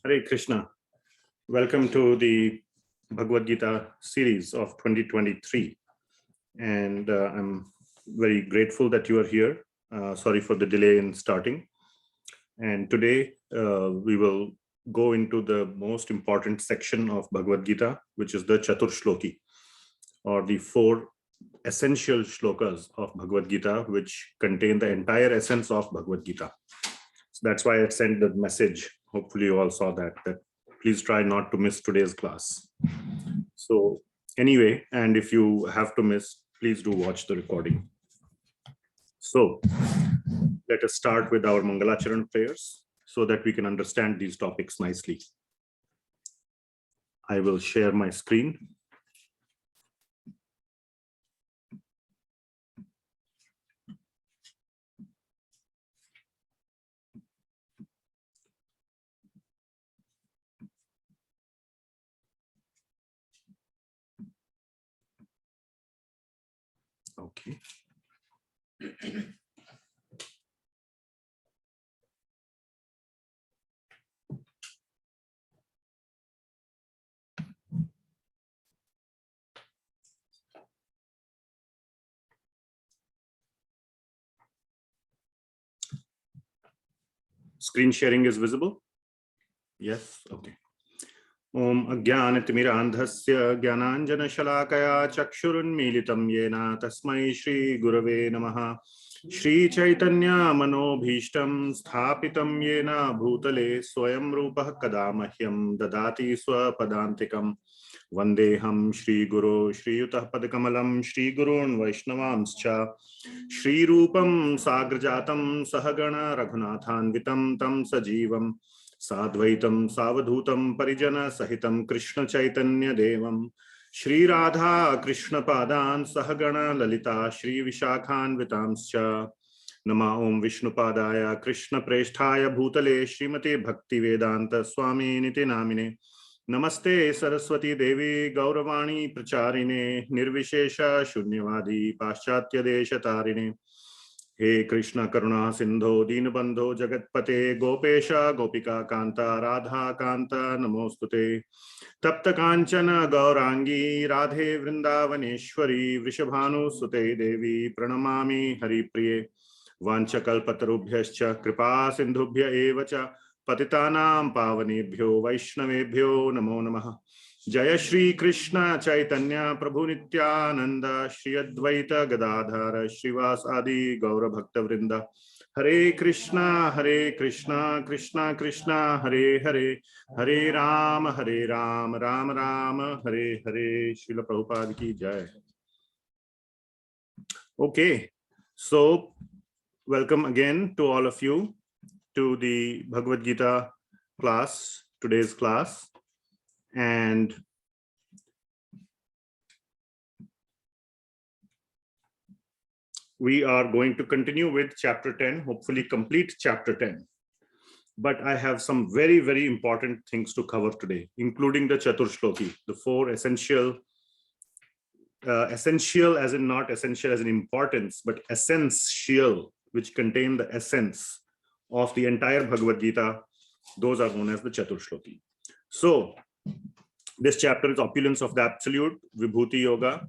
Hare Krishna. Welcome to the Bhagavad Gita series of 2023. And I'm very grateful that you are here. Sorry for the delay in starting. And today we will go into the most important section of Bhagavad Gita, which is the Chatur Shloki, or the 4 essential shlokas of Bhagavad Gita, which contain the entire essence of Bhagavad Gita. So that's why I sent the message. Hopefully you all saw that please try not to miss today's class. So anyway, and if you have to miss, please do watch the recording. So let us start with our Mangalacharan prayers so that we can understand these topics nicely. I will share my screen. Okay. Screen sharing is visible? Yes, okay. Om Ajnanatimirandhasya Jnananjana Shalakaya Chakshurunmilitam Yena Tasmai Shri Gurave Namaha Shri Chaitanya Manobhishtam Sthapitam Yena Bhutale Swayam Rupah Kadamahyam Dadati Swapadantikam Vandeham Shri Guru Shri Yutah Padakamalam Shri Gurun Vaishnavamscha Shri Rupam Sagrajatam Sahagana Raghunathanvitam Tam Sajivam Sadvaitam Savadhutam Parijana Sahitam Krishna Chaitanya Devam Shri Radha Krishna Padan Sahagana Lalita Shri Vishakhan Vitamscha Nama Om Vishnu Padaya Krishna Preshthaya Bhutale Srimate Bhakti Vedanta Swami Niti Namine Namaste Saraswati Devi Gauravani Pracharine Nirvishesha Shunyavadi Paschatya Deshatarine He Krishna Karuna Sindho Dinabandho Jagatpate Gopesha Gopika Kanta Radha Kanta Namostute Tapta Kanchana Gaurangi Radhe Vrindavaneshwari Vrishabhanu Sute Devi Pranamami Haripriye Vanchakalpatarubhyascha Kripa Sindhubhya Evacha Patitanam Pavanebhyo Vaishnavebhyo Namo Namaha Jaya Shri Krishna Chaitanya Prabhu Nityananda Shri Advaita Gadadhara Shrivas Adi Gaura Bhakta Vrinda Hare Krishna Krishna Krishna Hare Hare Hare Rama Rama Rama Hare Hare Srila Prabhupada ki Jai. Okay, so welcome again to all of you to the Bhagavad Gita class, today's class. And we are going to continue with chapter 10, hopefully complete chapter 10. But I have some very, very important things to cover today, including the Chatur Shloki, the 4 essential, essential as in not essential as in importance, but essential, which contain the essence of the entire Bhagavad Gita. Those are known as the Chatur Shloki. So this chapter is opulence of the absolute, vibhuti yoga.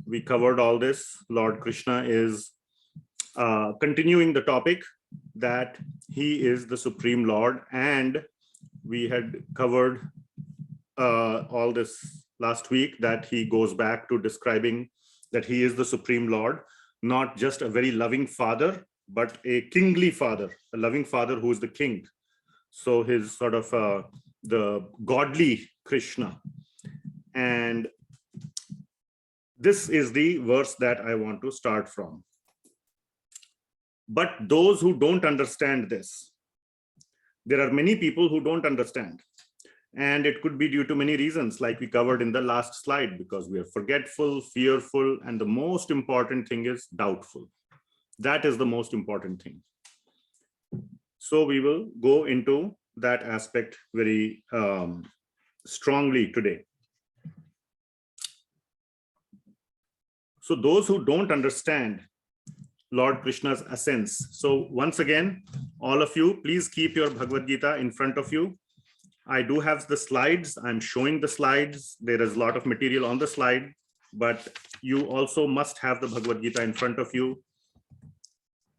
We covered all this. Lord Krishna is continuing the topic that he is the Supreme Lord, and we had covered all this last week, that he goes back to describing that he is the Supreme Lord, not just a very loving father, but a kingly father, a loving father who is the king. So his sort of the godly Krishna. And this is the verse that I want to start from. But those who don't understand this, there are many people who don't understand. And it could be due to many reasons, like we covered in the last slide, because we are forgetful, fearful, and the most important thing is doubtful. That is the most important thing. So we will go into that aspect very strongly today. So those who don't understand Lord Krishna's essence. So once again, all of you, please keep your Bhagavad Gita in front of you. I do have the slides. I'm showing the slides. There is a lot of material on the slide, but you also must have the Bhagavad Gita in front of you.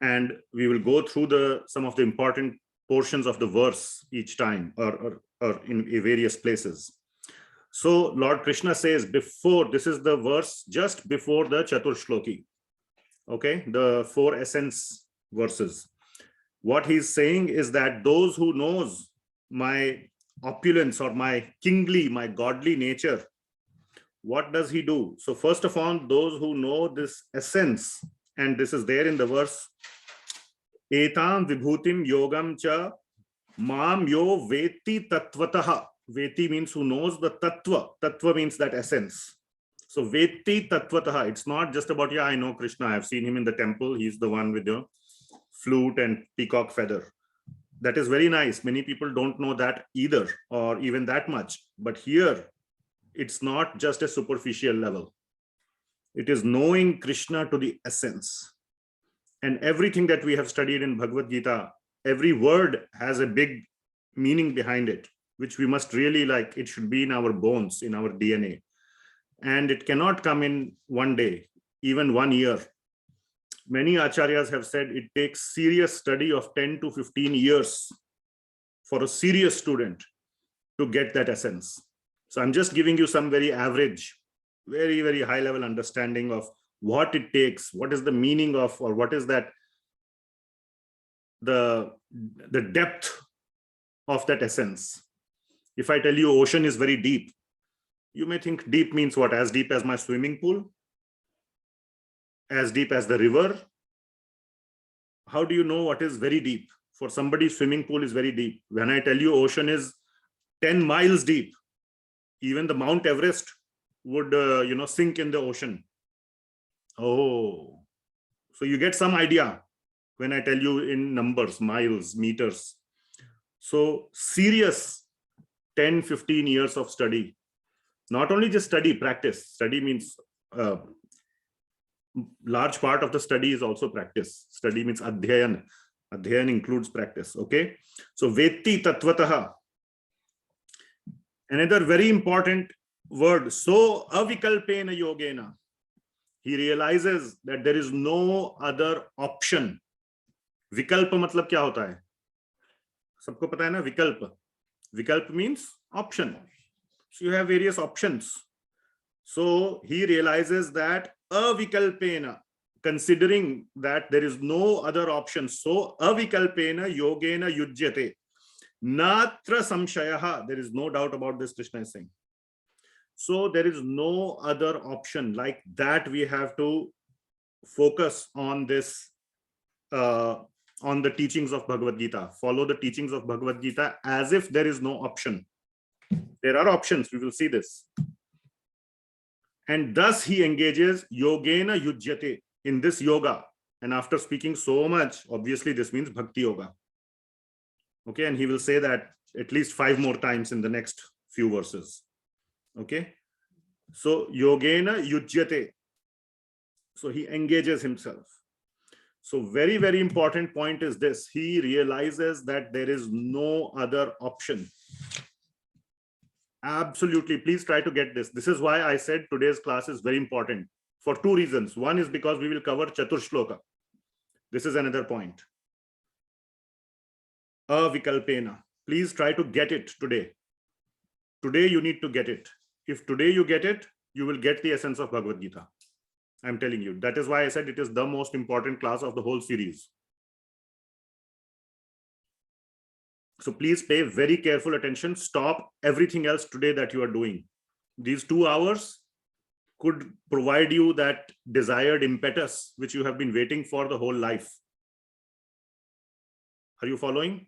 And we will go through some of the important portions of the verse each time, or in various places. So Lord Krishna says, before, this is the verse just before the Chatur Shloki. Okay, the 4 essence verses. What he's saying is that those who knows my opulence or my kingly, my godly nature, what does he do? So first of all, those who know this essence, and this is there in the verse, etam vibhutim yogam cha mam yo veti tattvataha. Veti means who knows the tattva. Tattva means that essence. So veti tattvataha. It's not just about, yeah, I know Krishna. I've seen him in the temple. He's the one with the flute and peacock feather. That is very nice. Many people don't know that either, or even that much. But here, it's not just a superficial level. It is knowing Krishna to the essence. And everything that we have studied in Bhagavad Gita, every word has a big meaning behind it, which we must really like. It should be in our bones, in our DNA. And it cannot come in one day, even 1 year. Many acharyas have said it takes serious study of 10 to 15 years for a serious student to get that essence. So I'm just giving you some very average, very, very high level understanding of what it takes, what is the meaning of, or what is that, the depth of that essence. If I tell you ocean is very deep, you may think deep means what? As deep as my swimming pool? As deep as the river? How do you know what is very deep? For somebody, swimming pool is very deep. When I tell you ocean is 10 miles deep, even the Mount Everest would sink in the ocean. Oh, so you get some idea when I tell you in numbers, miles, meters. So serious 10, 15 years of study. Not only just study, practice. Study means large part of the study is also practice. Study means adhyayan. Adhyayan includes practice. Okay. So veti tattvataha. Another very important word. So avikalpena yogena. He realizes that there is no other option. Vikalpa matlab kya hota hai? Sabko pata hai na, vikalpa. Vikalpa means option. So you have various options. So he realizes that avikalpena, considering that there is no other option. So avikalpena yogena yujyate. Natra samshayaha. There is no doubt about this, Krishna is saying. So there is no other option. Like that, we have to focus on this, on the teachings of Bhagavad Gita. Follow the teachings of Bhagavad Gita as if there is no option. There are options. We will see this. And thus he engages yogena yujyate, in this yoga. And after speaking so much, obviously this means bhakti yoga. Okay, and he will say that at least 5 more times in the next few verses. Okay, so yogena yujyate. So he engages himself. So very, very important point is this. He realizes that there is no other option. Absolutely. Please try to get this. This is why I said today's class is very important for 2 reasons. One is because we will cover Chatur Sloka. This is another point. Avikalpena. Please try to get it today. Today you need to get it. If today you get it, you will get the essence of Bhagavad Gita. I'm telling you. That is why I said it is the most important class of the whole series. So please pay very careful attention. Stop everything else today that you are doing. These 2 hours could provide you that desired impetus, which you have been waiting for the whole life. Are you following?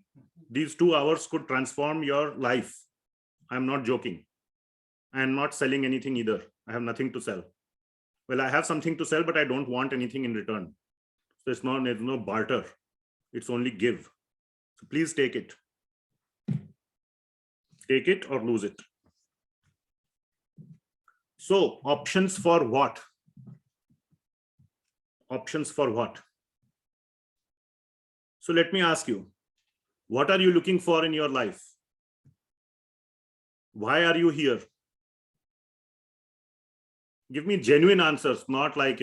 These 2 hours could transform your life. I'm not joking. I am not selling anything either. I have nothing to sell. Well, I have something to sell, but I don't want anything in return. So there's no barter. It's only give. So please take it. Take it or lose it. So options for what? Options for what? So let me ask you, what are you looking for in your life? Why are you here? Give me genuine answers, not like,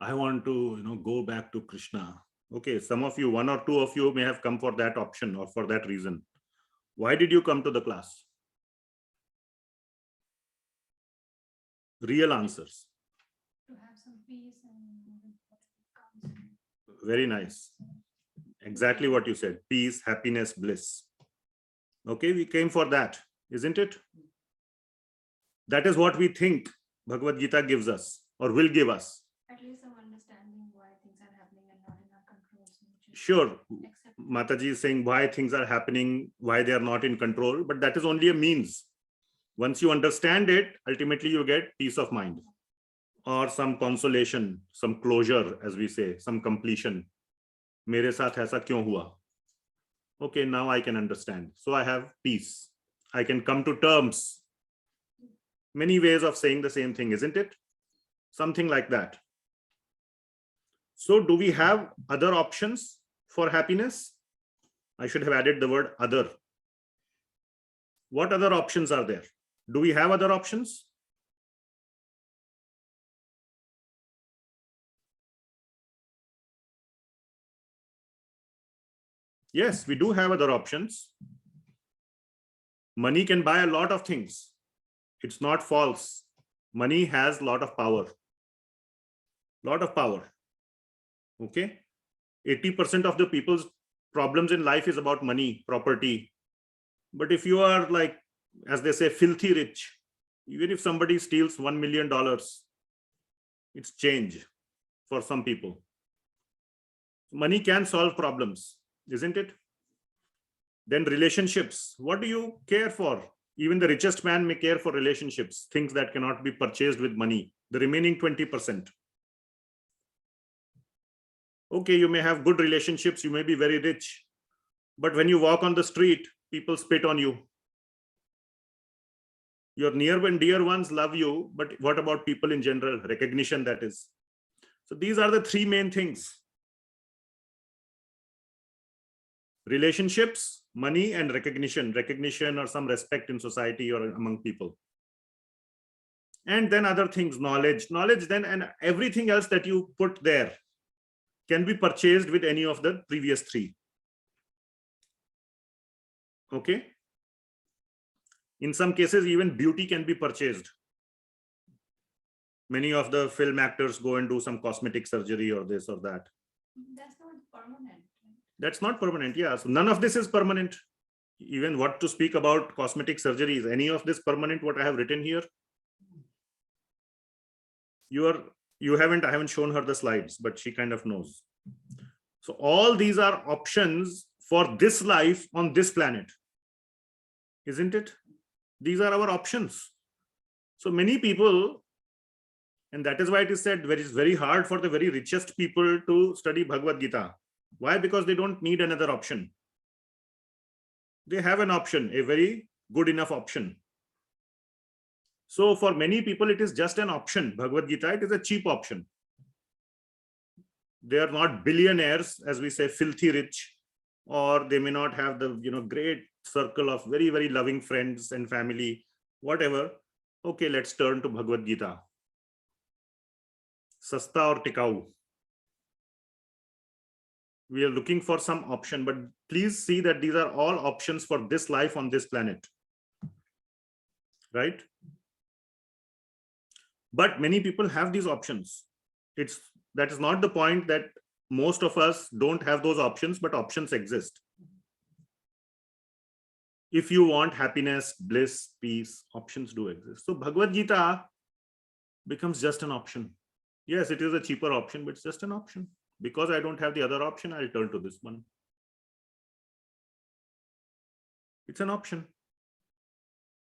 I want to, go back to Krishna. Okay, some of you, one or two of you may have come for that option or for that reason. Why did you come to the class? Real answers. To have some peace and very nice. Exactly what you said. Peace, happiness, bliss. Okay, we came for that, isn't it? That is what we think Bhagavad Gita gives us or will give us. At least some understanding why things are happening and not in our control. Sure, Mataji is saying why things are happening, why they are not in control, but that is only a means. Once you understand it, ultimately you get peace of mind or some consolation, some closure, as we say, some completion. Mere saath aisa kyun hua? Okay, now I can understand. So I have peace. I can come to terms. Many ways of saying the same thing, isn't it? Something like that. So do we have other options for happiness? I should have added the word other. What other options are there? Do we have other options? Yes, we do have other options. Money can buy a lot of things. It's not false. Money has a lot of power. Lot of power. Okay. 80% of the people's problems in life is about money, property. But if you are like, as they say, filthy rich, even if somebody steals $1 million, it's change for some people. Money can solve problems, isn't it? Then relationships. What do you care for? Even the richest man may care for relationships, things that cannot be purchased with money. The remaining 20%. Okay, you may have good relationships, you may be very rich, but when you walk on the street, people spit on you. Your near and dear ones love you, but what about people in general? Recognition, that is. So these are the three main things. Relationships, money, and recognition. Recognition or some respect in society or among people. And then other things, knowledge, then, and everything else that you put there can be purchased with any of the previous three. Okay. In some cases, even beauty can be purchased. Many of the film actors go and do some cosmetic surgery or this or that. That's not permanent. That's not permanent. Yeah. So none of this is permanent. Even what to speak about cosmetic surgeries, any of this permanent, what I have written here? I haven't shown her the slides, but she kind of knows. So all these are options for this life on this planet, isn't it? These are our options. So many people, and that is why it is said it is very hard for the very richest people to study Bhagavad Gita. Why? Because they don't need another option. They have an option, a very good enough option. So for many people, it is just an option. Bhagavad Gita, it is a cheap option. They are not billionaires, as we say, filthy rich, or they may not have the great circle of very, very loving friends and family, whatever. Okay, let's turn to Bhagavad Gita. Sasta or tikau. We are looking for some option, but please see that these are all options for this life on this planet. Right? But many people have these options. That is not the point, that most of us don't have those options, but options exist. If you want happiness, bliss, peace, options do exist. So Bhagavad Gita becomes just an option. Yes, it is a cheaper option, but it's just an option. Because I don't have the other option, I'll turn to this one. It's an option.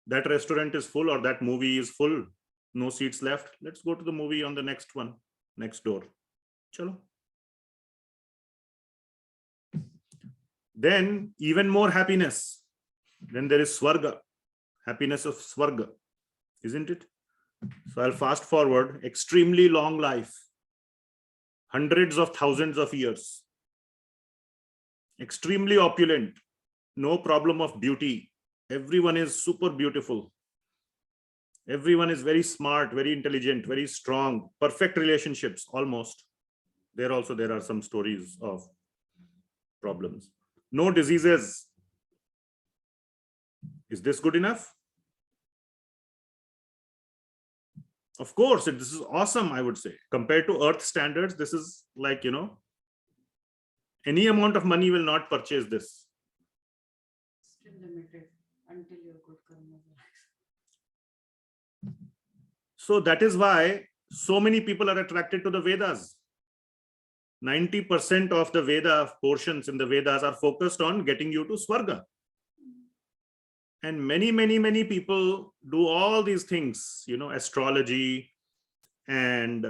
That restaurant is full or that movie is full. No seats left. Let's go to the movie on the next one, next door. Chalo. Then even more happiness. Then there is Svarga, happiness of Svarga, isn't it? So I'll fast forward. Extremely long life, hundreds of thousands of years, extremely opulent, no problem of beauty, Everyone is super beautiful. Everyone is very smart, very intelligent, very strong, perfect relationships, almost. There also, there are some stories of problems. No diseases. Is this good enough? Of course, this is awesome, I would say. Compared to earth standards, this is like, any amount of money will not purchase this. Still limited until your good karma. So that is why so many people are attracted to the Vedas. 90% of the Veda portions in the Vedas are focused on getting you to Svarga. And many people do all these things, astrology and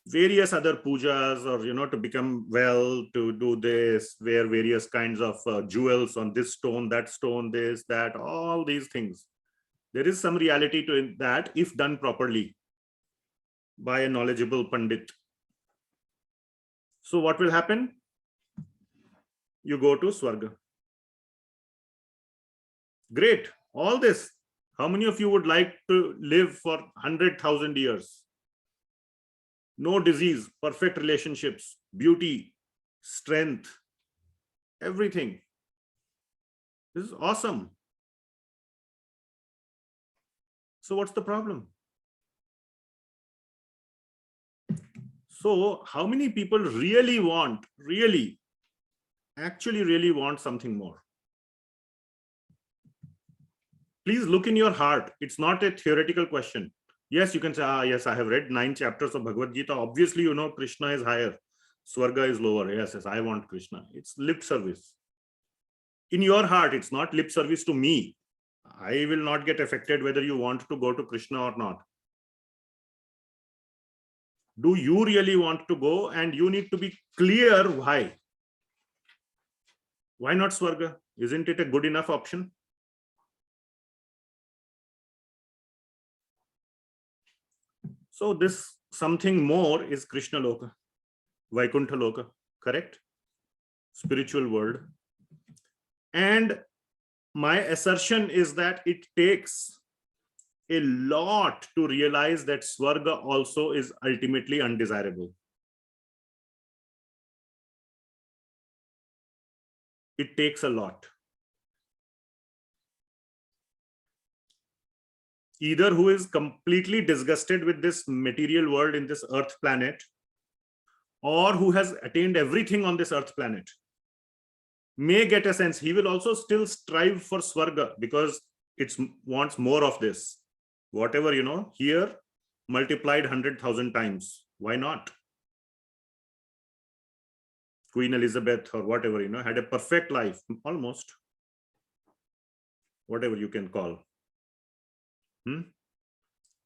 various other pujas, or, to become well, to do this, wear various kinds of jewels on this stone, this, that, all these things. There is some reality to that if done properly by a knowledgeable Pandit. So what will happen? You go to Svarga. Great. All this. How many of you would like to live for 100,000 years? No disease, perfect relationships, beauty, strength, everything. This is awesome. So what's the problem? So how many people really want, actually really want something more? Please look in your heart. It's not a theoretical question. Yes, you can say, yes, I have read 9 chapters of Bhagavad Gita. Obviously, Krishna is higher. Svarga is lower. Yes, I want Krishna. It's lip service. In your heart, it's not lip service to me. I will not get affected whether you want to go to Krishna or not. Do you really want to go? And you need to be clear why. Why not Svarga? Isn't it a good enough option? So this something more is Krishna Loka, Vaikuntha Loka, correct? Spiritual world. And my assertion is that it takes a lot to realize that Svarga also is ultimately undesirable. It takes a lot. Either who is completely disgusted with this material world in this earth planet, or who has attained everything on this earth planet, may get a sense. He will also still strive for Svarga because it wants more of this. Whatever, here multiplied 100,000 times. Why not? Queen Elizabeth or whatever, had a perfect life, almost. Whatever you can call.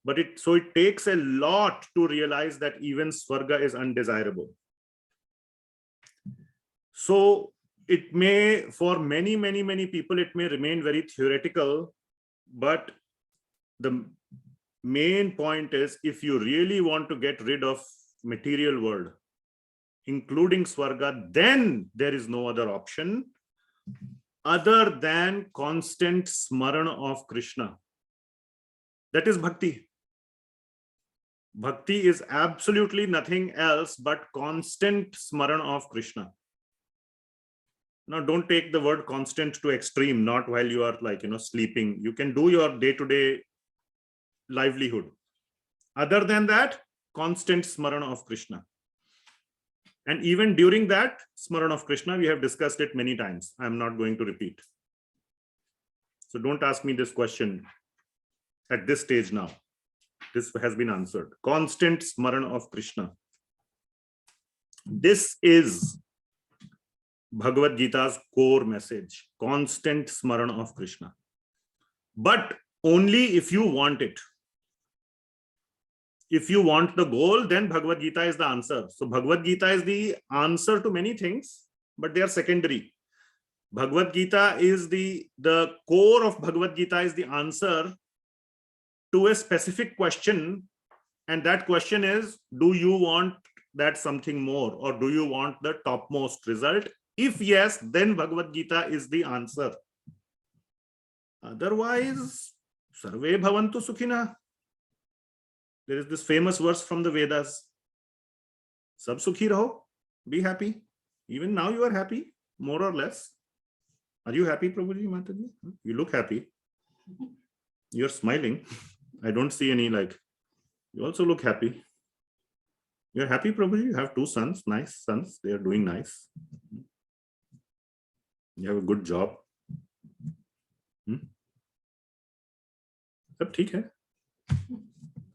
But it takes a lot to realize that even Svarga is undesirable. So it may, for many people, it may remain very theoretical, but the main point is, if you really want to get rid of material world, including Svarga, then there is no other option other than constant smarana of Krishna. That is bhakti. Bhakti is absolutely nothing else but constant smarana of Krishna. Now, don't take the word constant to extreme, not while you are sleeping. You can do your day-to-day livelihood. Other than that, constant smarana of Krishna. And even during that smarana of Krishna, we have discussed it many times. I'm not going to repeat. So don't ask me this question at this stage now. This has been answered. Constant smarana of Krishna. This is Bhagavad Gita's core message. Constant smarana of Krishna. But only if you want it. If you want the goal, then Bhagavad Gita is the answer. So Bhagavad Gita is the answer to many things, but they are secondary. Bhagavad Gita is the core of Bhagavad Gita is the answer to a specific question, and that question is, do you want that something more, or do you want the topmost result? If yes, then Bhagavad Gita is the answer. Otherwise, sarve bhavantu sukhina. There is this famous verse from the Vedas. Sab sukhi raho, be happy. Even now you are happy, more or less. Are you happy, Prabhuji, Mataji? You look happy. You're smiling. I don't see any you also look happy. You're happy, Prabhuji. You have 2 sons, nice sons. They are doing nice. You have a good job. सब ठीक है.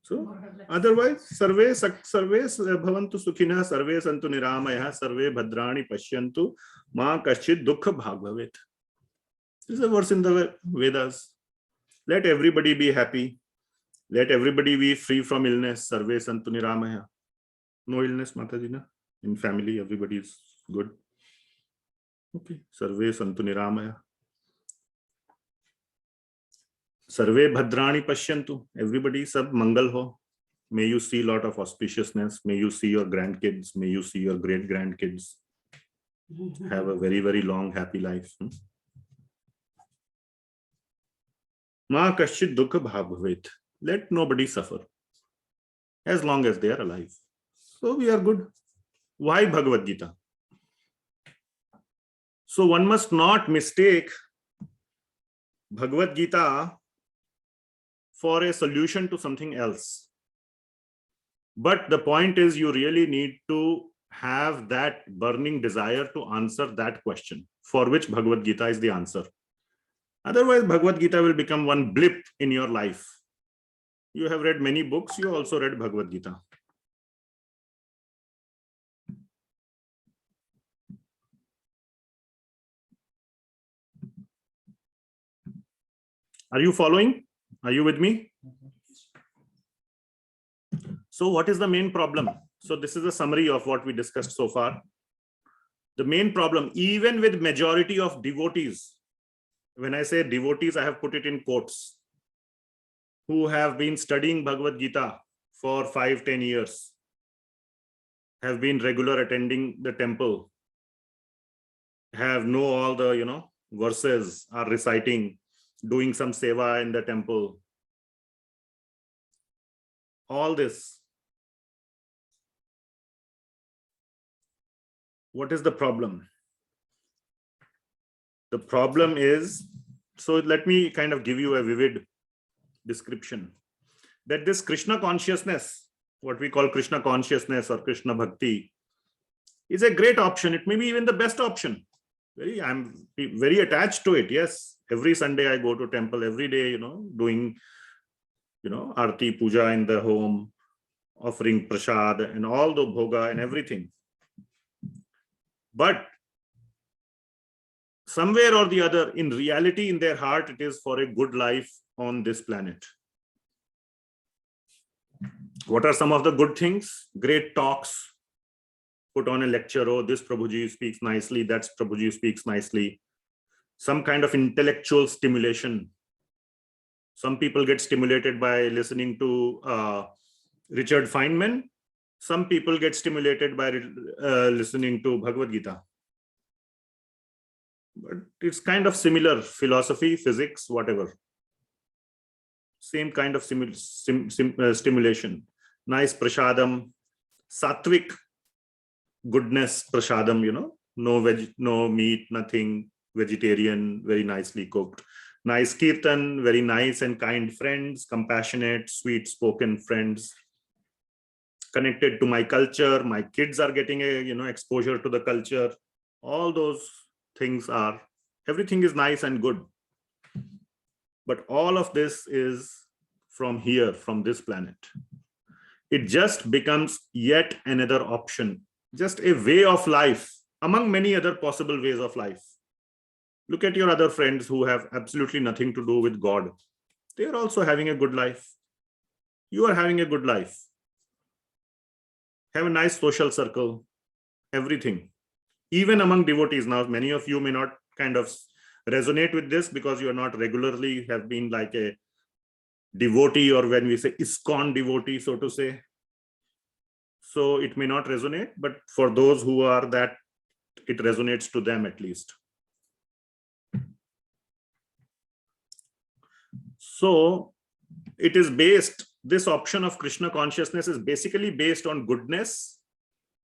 So otherwise, sarve bhavantu sukhinah, sarve santu niramayah, sarve bhadrani pashyantu, ma kaschid dukkha bhag bhavet. This is a verse in the Vedas. Let everybody be happy. Let everybody be free from illness. Sarve santu niramayah. No illness, Mataji, na? In family, everybody is good. Okay. Sarve santu niramayah. Sarve bhadrani pashyantu. Everybody sab mangal ho. May you see a lot of auspiciousness. May you see your grandkids. May you see your great grandkids. Have a very, very long, happy life. Ma kaschid dukkha bhag bhavet. Let nobody suffer as long as they are alive. So we are good. Why Bhagavad Gita? So one must not mistake Bhagavad Gita for a solution to something else. But the point is, you really need to have that burning desire to answer that question, for which Bhagavad Gita is the answer. Otherwise, Bhagavad Gita will become one blip in your life. You have read many books, you also read Bhagavad Gita. Are you following? Are you with me? So what is the main problem? So this is a summary of what we discussed so far. The main problem, even with majority of devotees, when I say devotees, I have put it in quotes, who have been studying Bhagavad Gita for 5-10 years, have been regular attending the temple, have know all the verses, are reciting, doing some seva in the temple. All this. What is the problem? The problem is, so let me kind of give you a vivid description, that this Krishna consciousness, what we call Krishna consciousness or Krishna bhakti, is a great option. It may be even the best option. I'm very attached to it. Yes, every Sunday I go to temple, every day, doing, arti puja in the home, offering prasad and all the bhoga and everything. But somewhere or the other, in reality, in their heart, it is for a good life on this planet. What are some of the good things? Great talks. Put on a lecture, oh, this Prabhuji speaks nicely, that's Prabhuji speaks nicely. Some kind of intellectual stimulation. Some people get stimulated by listening to Richard Feynman. Some people get stimulated by listening to Bhagavad Gita. But it's kind of similar, philosophy, physics, whatever. Same kind of stimulation. Nice prasadam, sattvic goodness prasadam, no meat, nothing, vegetarian, very nicely cooked. Nice kirtan, very nice and kind friends, compassionate, sweet spoken friends, connected to my culture. My kids are getting a exposure to the culture. All those things everything is nice and good. But all of this is from here, from this planet. It just becomes yet another option, just a way of life among many other possible ways of life. Look at your other friends who have absolutely nothing to do with God. They are also having a good life. You are having a good life. Have a nice social circle, everything. Even among devotees. Now, many of you may not kind of resonate with this because you are not regularly have been like a devotee, or when we say ISKCON devotee, so to say. So it may not resonate, but for those who are that, it resonates to them at least. So it is based, this option of Krishna consciousness is basically based on goodness,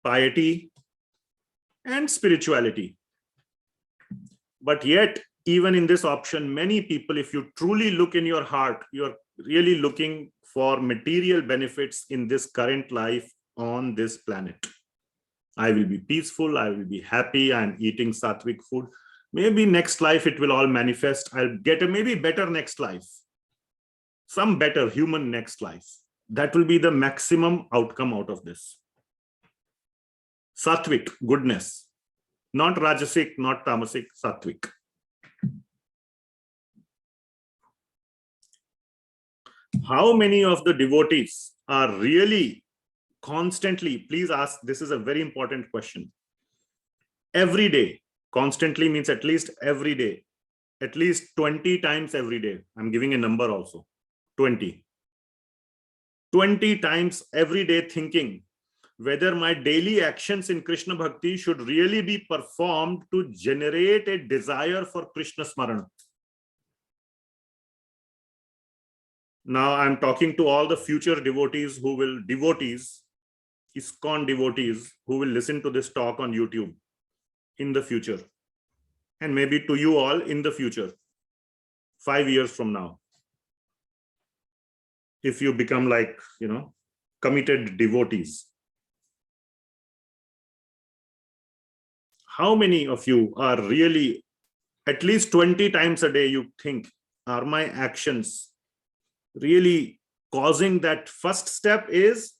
piety, and spirituality. But yet, even in this option, many people, if you truly look in your heart, you're really looking for material benefits in this current life on this planet. I will be peaceful, I will be happy, I'm eating sattvic food. Maybe next life it will all manifest. I'll get a maybe better next life, some better human next life. That will be the maximum outcome out of this. Sattvic, goodness, not rajasic, not tamasic, sattvic. How many of the devotees are really constantly, please ask, this is a very important question. Every day, constantly means at least every day, at least 20 times every day. I'm giving a number also, 20 times every day, thinking whether my daily actions in Krishna Bhakti should really be performed to generate a desire for Krishna smarana. Now I'm talking to all the future devotees who will, ISKCON devotees who will listen to this talk on YouTube in the future, and maybe to you all in the future, 5 years from now, if you become like, committed devotees. How many of you are really, at least 20 times a day, you think, are my actions really causing that? First step is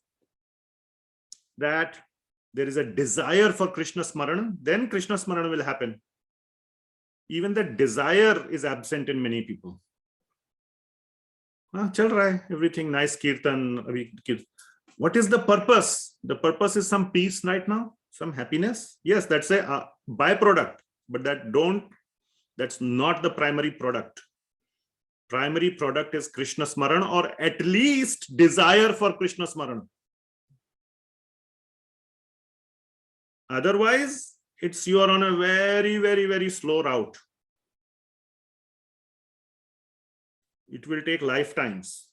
that there is a desire for Krishna smarana, then Krishna smarana will happen. Even the desire is absent in many people. Chal raha hai, everything nice, kirtan. What is the purpose? The purpose is some peace right now, some happiness. Yes, that's a byproduct, but that's not the primary product. Primary product is Krishna smarana, or at least desire for Krishna smarana. Otherwise, you are on a very, very, very slow route. It will take lifetimes.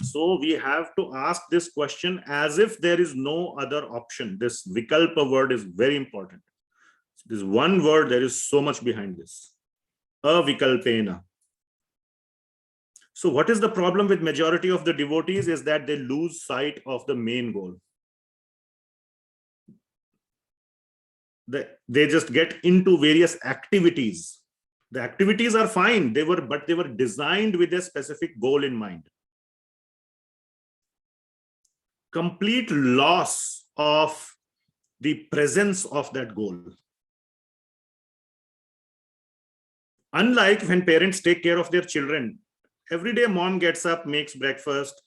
So we have to ask this question as if there is no other option. This vikalpa word is very important. This one word, there is so much behind this. Avikalpena. So what is the problem with majority of the devotees is that they lose sight of the main goal. They just get into various activities. The activities are fine, but they were designed with a specific goal in mind. Complete loss of the presence of that goal. Unlike when parents take care of their children, every day mom gets up, makes breakfast,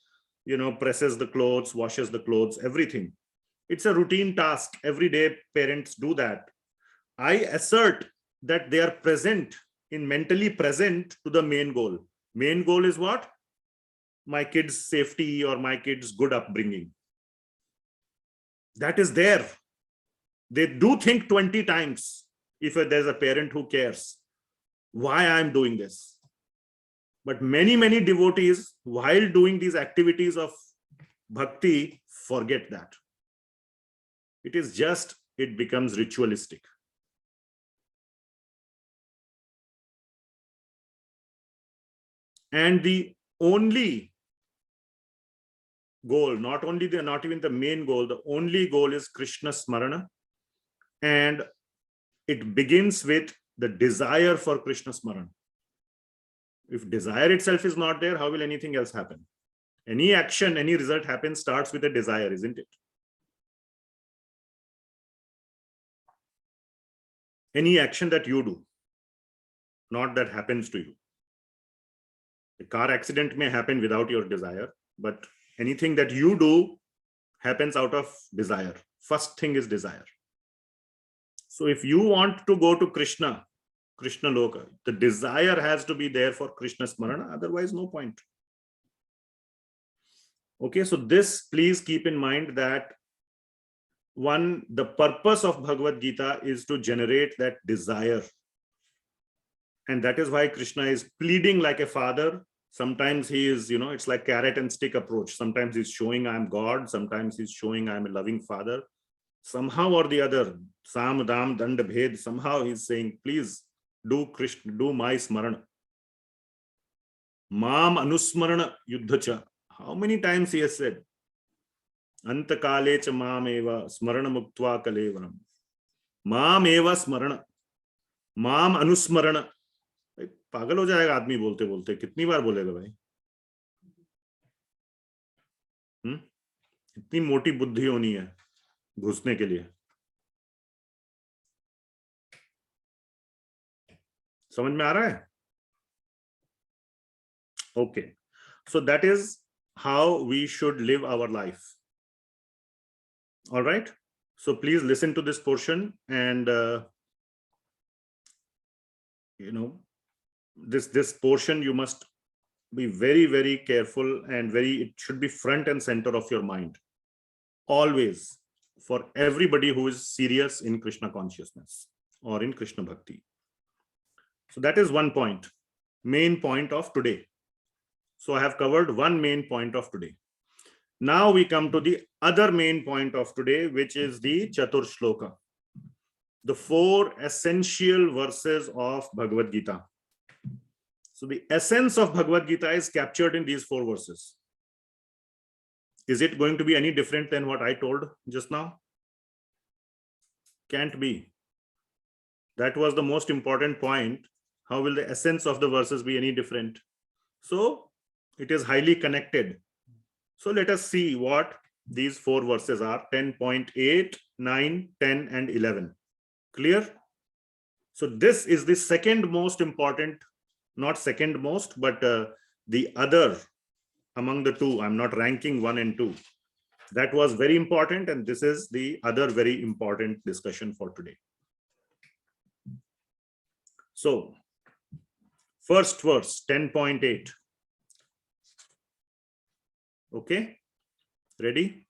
presses the clothes, washes the clothes, everything. It's a routine task. Every day parents do that. I assert that they are mentally present to the main goal. Main goal is what? My kids' safety or my kids' good upbringing. That is there. They do think 20 times if there's a parent who cares why I'm doing this. But many, many devotees, while doing these activities of bhakti, forget that. It becomes ritualistic. And the only goal, not even the main goal, the only goal is Krishna smarana. And it begins with the desire for Krishna smarana. If desire itself is not there, how will anything else happen? Any action, any result happens, starts with a desire, isn't it? Any action that you do, not that happens to you. A car accident may happen without your desire, but anything that you do happens out of desire. First thing is desire. So if you want to go to Krishna Loka, the desire has to be there for Krishna smarana, otherwise no point. Okay, so this, please keep in mind that the purpose of Bhagavad Gita is to generate that desire. And that is why Krishna is pleading like a father. Sometimes he is, it's like carrot and stick approach. Sometimes he's showing I am God. Sometimes he's showing I am a loving father. Somehow or the other, Sam, Dam, Dand, Bhed, somehow he's saying, please do Krishna, do my smarana. Mam anusmarana yuddhacha. How many times he has said? Anta kale cha mam eva smarana muktva kalevanam. Mam eva smarana. Mam anusmarana. पागल हो जाएगा आदमी बोलते बोलते, कितनी बार बोलेगा भाई? इतनी मोटी बुद्धि होनी है घुसने के लिए. समझ में आ रहा है? Okay, so that is how we should live our life. All right, so please listen to this portion, and this portion you must be very, very careful, and it should be front and center of your mind always, for everybody who is serious in Krishna consciousness or in Krishna bhakti. So that is one point, main point of today. So I have covered one main point of today. Now we come to the other main point of today, which is the Chatur Sloka, the 4 essential verses of Bhagavad Gita. So the essence of Bhagavad Gita is captured in these 4 verses. Is it going to be any different than what I told just now? Can't be. That was the most important point. How will the essence of the verses be any different? So it is highly connected. So let us see what these 4 verses are: 10.8, 9, 10, and 11. Clear? So this is the second most important, not second most, but the other among the 2. I'm not ranking 1 and 2. That was very important, and this is the other very important discussion for today. So first verse, 10.8. Okay, ready?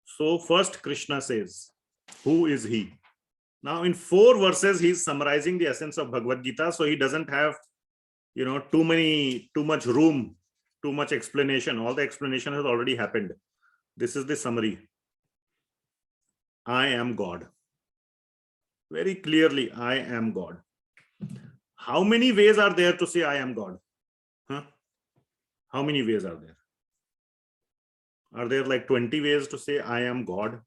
So first Krishna says, who is he? Now in 4 verses, he's summarizing the essence of Bhagavad Gita. So he doesn't have, too much room, too much explanation. All the explanation has already happened. This is the summary. I am God. Very clearly, I am God. How many ways are there to say I am God? Huh? How many ways are there? Are there like 20 ways to say I am God?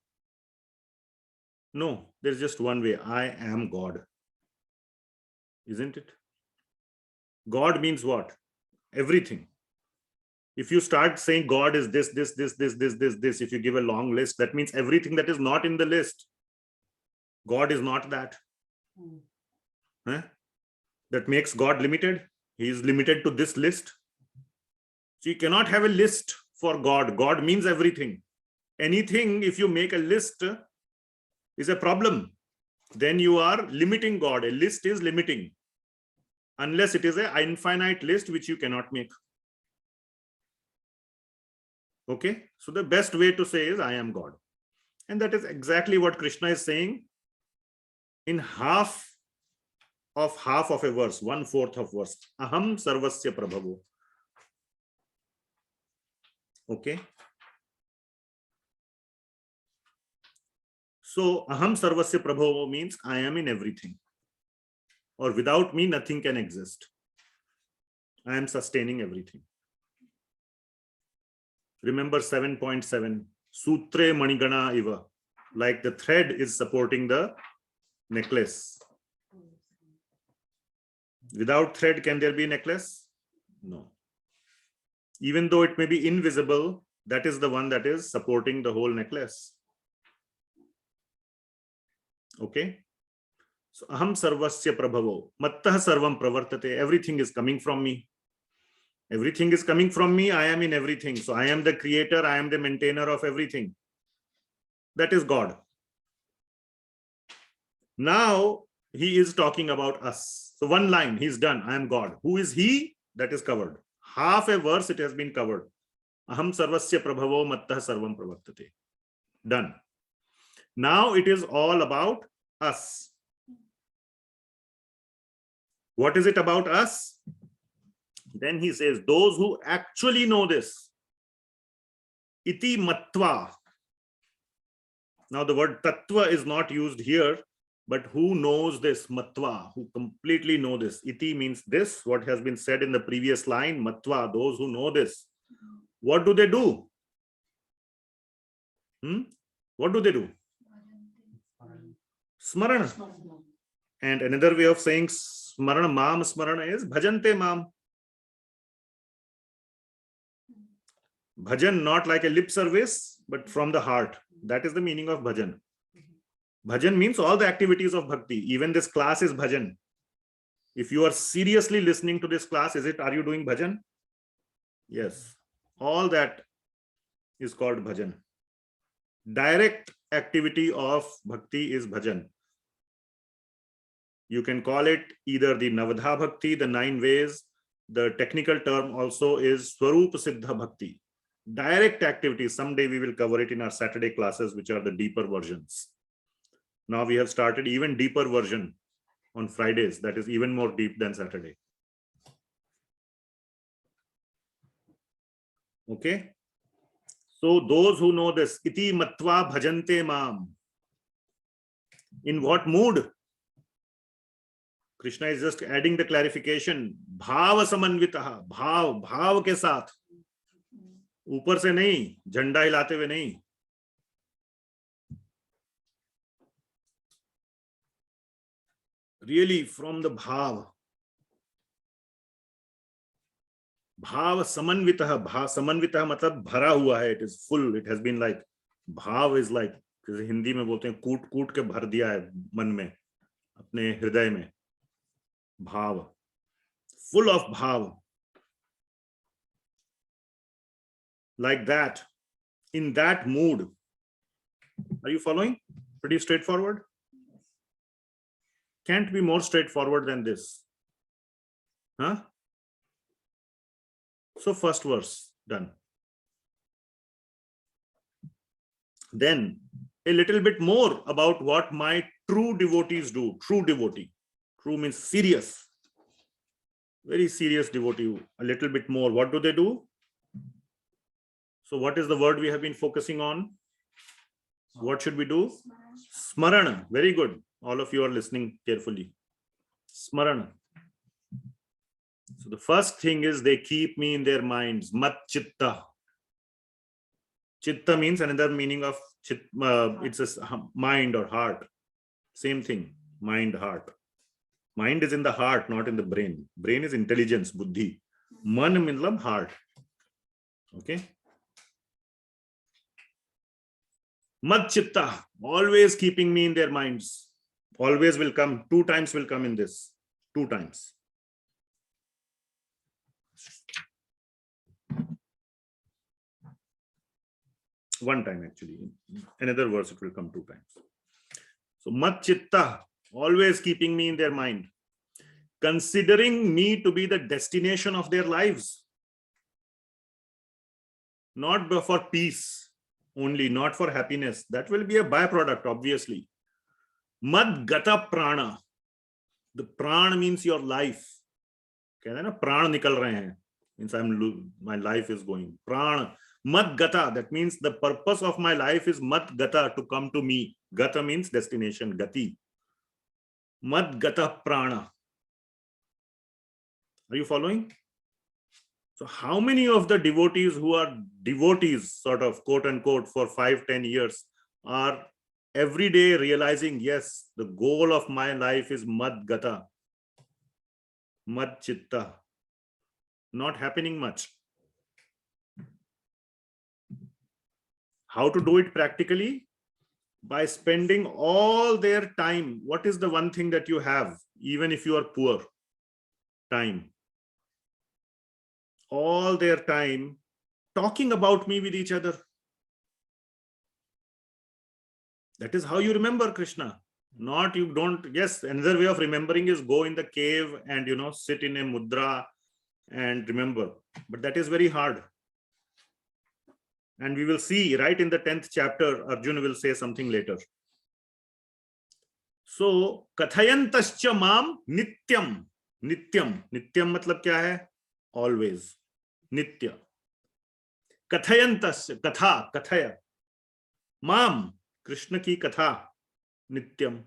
No, there's just one way. I am God. Isn't it? God means what? Everything. If you start saying God is this, if you give a long list, that means everything that is not in the list. God is not that. Huh? That makes God limited. He is limited to this list. So you cannot have a list for God. God means everything. Anything, if you make a list, is a problem. Then you are limiting God. A list is limiting. Unless it is an infinite list which you cannot make. Okay, so the best way to say is I am God. And that is exactly what Krishna is saying in half of a verse, 1/4 of verse. Aham sarvasya prabhavo. Okay. So aham sarvasya prabhavo means I am in everything. Or without me, nothing can exist. I am sustaining everything. Remember 7.7, Sutre Manigana Iva, like the thread is supporting the necklace. Without thread, can there be a necklace? No. Even though it may be invisible, that is the one that is supporting the whole necklace. Okay. So aham sarvasya prabhavo, mattah sarvam pravartate. Everything is coming from me. Everything is coming from me. I am in everything. So I am the creator. I am the maintainer of everything. That is God. Now he is talking about us. So one line, he's done. I am God. Who is he? That is covered. Half a verse, it has been covered. Aham sarvasya prabhavo mattah sarvam pravartate. Done. Now it is all about us. What is it about us? Then he says, those who actually know this, iti matva. Now the word tattva is not used here, but who knows this? Matva, who completely know this. Iti means this, what has been said in the previous line. Matva, those who know this. What do they do? What do they do? Smarana. And another way of saying smarana, mam smarana is bhajante mam. Bhajan, not like a lip service, but from the heart. That is the meaning of bhajan. Bhajan means all the activities of bhakti. Even this class is bhajan. If you are seriously listening to this class, are you doing bhajan? Yes. All that is called bhajan. Direct activity of bhakti is bhajan. You can call it either the Navadha Bhakti, the 9 ways. The technical term also is Swarupa Siddha Bhakti. Direct activities. Someday we will cover it in our Saturday classes, which are the deeper versions. Now we have started even deeper version on Fridays. That is even more deep than Saturday. Okay. So those who know this, iti matva bhajante mam. In what mood? Krishna is just adding the clarification. Bhava samanvitaha. Bhav ke saath. ऊपर से नहीं, झंडा हिलाते हुए नहीं. Really from the bhav. Bhav samanvitaha. Bhav samanvitaha matlab bhara hua hai. It is full. It has been like, bhav is like, Hindi में बोलते हैं कूट कूट के भर दिया है मन में, अपने हृदय में. Bhav. Full of bhav. Like that, in that mood. Are you following? Pretty straightforward. Can't be more straightforward than this. Huh? So first verse, done. Then a little bit more about what my true devotees do. True devotee. True means serious. Very serious devotee. A little bit more. What do they do? So what is the word we have been focusing on? What should we do? Smarana. Very good. All of you are listening carefully. Smarana. So the first thing is they keep me in their minds. Mat chitta. Chitta means another meaning of it's a mind or heart. Same thing. Mind, heart. Mind is in the heart, not in the brain. Brain is intelligence, buddhi. Man means heart. Okay. Mad chitta, always keeping me in their minds. Always will come. 2 times will come in this. 2 times. One time actually. Another verse it will come 2 times. So mad chitta, always keeping me in their mind. Considering me to be the destination of their lives. Not for peace. Only, not for happiness. That will be a byproduct, obviously. Mad gata prana. The prana means your life. कहते हैं ना प्राण निकल रहे हैं. Means my life is going. Prana. Mad gata. That means the purpose of my life is mad gata, to come to me. Gata means destination. Gati. Mad gata prana. Are you following? So how many of the devotees who are devotees, sort of quote unquote, for 5-10 years are every day realizing, yes, the goal of my life is mad gata, mad chitta. Not happening much. How to do it practically? By spending all their time. What is the one thing that you have, even if you are poor? Time. All their time talking about me with each other. That is how you remember Krishna. Not you don't. Yes, another way of remembering is go in the cave and sit in a mudra and remember. But that is very hard. And we will see right in the 10th chapter, Arjuna will say something later. So kathayantascha mam nityam. नित्यम, नित्यम मतलब क्या है? Always, नित्य। कथयन्तस्य, कथा, कथय, माम, कृष्ण की कथा, नित्यम।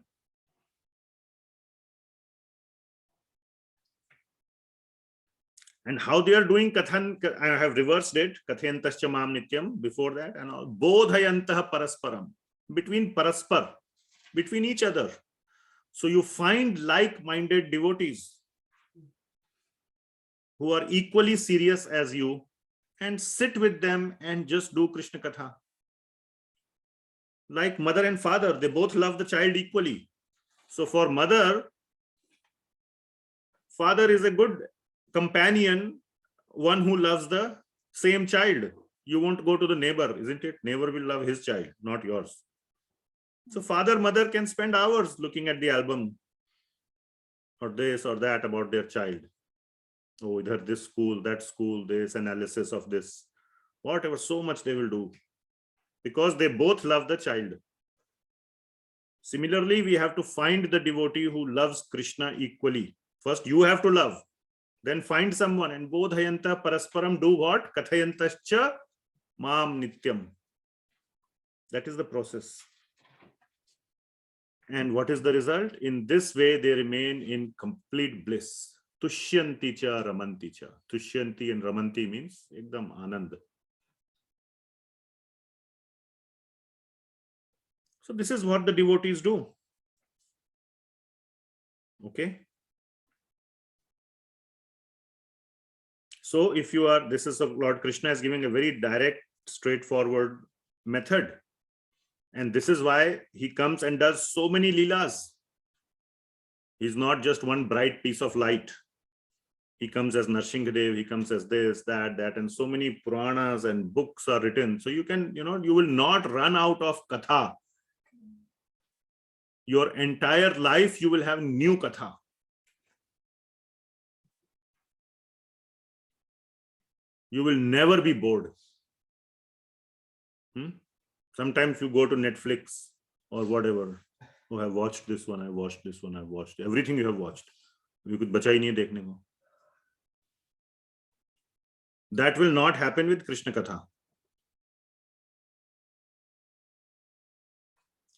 And how they are doing kathan, I have reversed it, kathayantascha mam nityam, before that, and all, bodhayantah parasparam, between paraspar, between each other. So you find like-minded devotees who are equally serious as you, and sit with them and just do Krishna katha. Like mother and father, they both love the child equally. So for mother, father is a good companion, one who loves the same child. You won't go to the neighbor, isn't it? Neighbor will love his child, not yours. So father, mother can spend hours looking at the album or this or that about their child. Oh, either this school, that school, this analysis of this, whatever, so much they will do because they both love the child. Similarly, we have to find the devotee who loves Krishna equally. First, you have to love. Then find someone and bodhayanta parasparam, do what? Kathayantascha mam nityam. That is the process. And what is the result? In this way, they remain in complete bliss. Tushyanti cha ramanti cha. Tushyanti and ramanti means ekdam anand. So this is what the devotees do. Okay. So if you are, this is Lord Krishna is giving a very direct, straightforward method. And this is why he comes and does so many leelas. He's not just one bright piece of light. He comes as Narsinghadev, he comes as this, that, and so many Puranas and books are written. So you can, you will not run out of katha. Your entire life, you will have new katha. You will never be bored. Sometimes you go to Netflix or whatever. Oh, I watched this one, I watched this one, I watched everything you have watched. You could bacha hi nahi dekhne ko. That will not happen with Krishna Katha.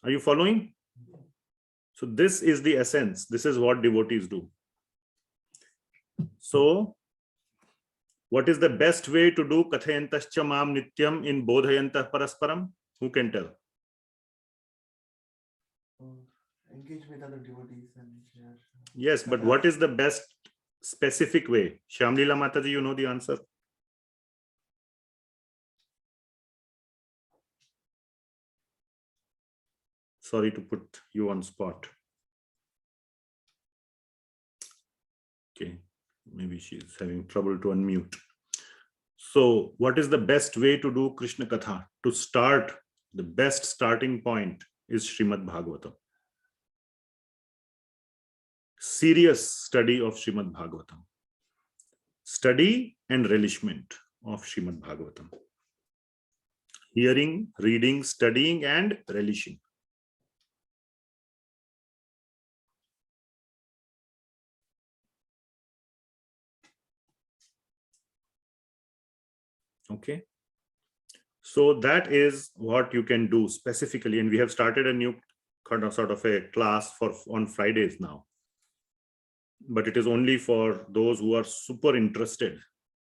Are you following? So this is the essence. This is what devotees do. So what is the best way to do Kathayantascha mam nityam in bodhayantah parasparam? Who can tell? Engage with other devotees and share. Yes, but what is the best specific way? Shyamlila Mataji, you know the answer? Sorry to put you on spot. Okay, maybe she's having trouble to unmute. So what is the best way to do Krishna Katha? To start, the best starting point is Srimad Bhagavatam. Serious study of Srimad Bhagavatam. Study and relishment of Srimad Bhagavatam. Hearing, reading, studying and relishing. Okay. So that is what you can do specifically. And we have started a new kind of sort of a class on Fridays now. But it is only for those who are super interested.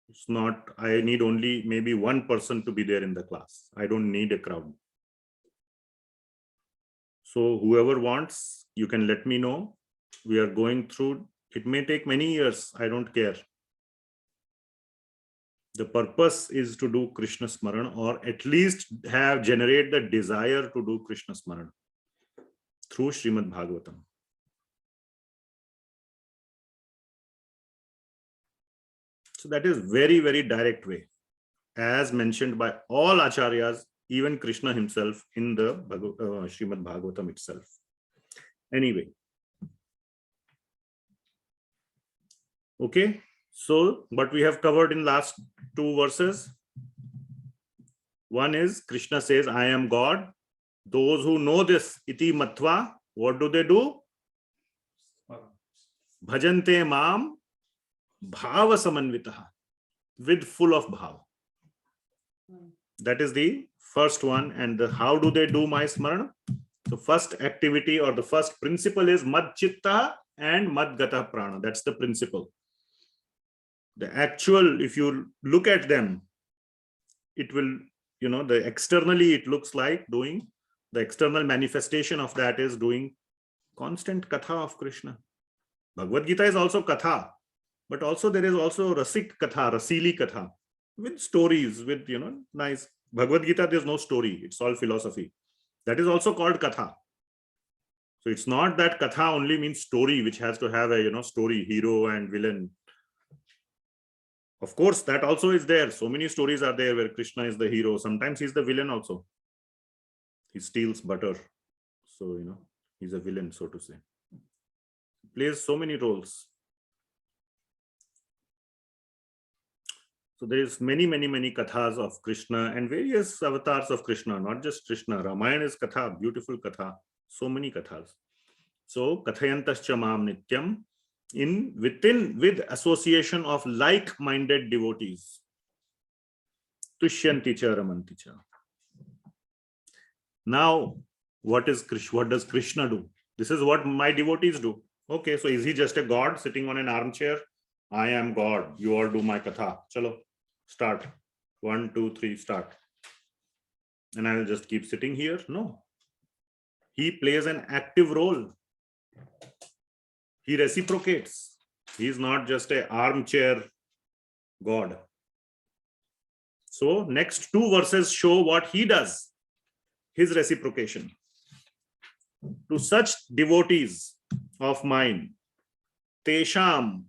It's not, I need only maybe one person to be there in the class. I don't need a crowd. So whoever wants, you can let me know. We are going through, it may take many years. I don't care. The purpose is to do Krishna smarana, or at least generate the desire to do Krishna smarana through Srimad Bhagavatam. So that is very, very direct way, as mentioned by all acharyas, even Krishna himself in the Srimad Bhagavatam itself. Anyway. Okay. So what we have covered in last two verses. One is Krishna says, I am God. Those who know this, iti matva, what do they do? Bhajante mam bhava samanvitaha, with full of bhav. That is the first one. And how do they do my smarana? The first activity or the first principle is mad chitta and mad gata prana. That's the principle. The actual, if you look at them, it will, the externally it looks like doing, the external manifestation of that is doing constant katha of Krishna. Bhagavad Gita is also katha, but also there is also rasik katha, rasili katha, with stories, with, nice. Bhagavad Gita, there's no story. It's all philosophy. That is also called katha. So it's not that katha only means story, which has to have a, story, hero and villain. Of course, that also is there. So many stories are there where Krishna is the hero. Sometimes he's the villain also. He steals butter. So, he's a villain, so to say. He plays so many roles. So there is many kathas of Krishna and various avatars of Krishna, not just Krishna. Ramayana is katha, beautiful katha. So many kathas. So kathayantascha mam nityam, with association of like-minded devotees. Tushyanti cha ramanti cha. Now, what does Krishna do? This is what my devotees do. Okay, so is he just a god sitting on an armchair? I am God. You all do my katha. Chalo, start. 1, 2, 3, start. And I will just keep sitting here? No. He plays an active role. He reciprocates. He is not just an armchair God. So next 2 verses show what he does. His reciprocation. To such devotees of mine, Tesham,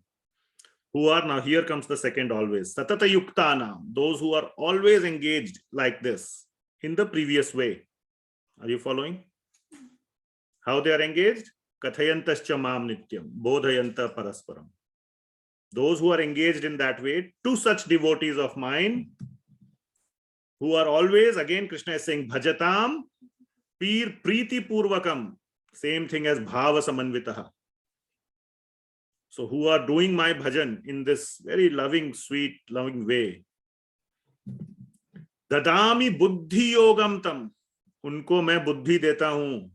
who are, now here comes the second always, Satata Yuktana, those who are always engaged like this in the previous way. Are you following? How they are engaged? Kathayantascha mam nityam, bodhayanta parasparam. Those who are engaged in that way, to such devotees of mine, who are always, again Krishna is saying, bhajatam pir priti purvakam, same thing as bhava samanvitaha. So who are doing my bhajan in this very loving, sweet, loving way. Dadami buddhi yogam tam, unko main buddhi deta hu.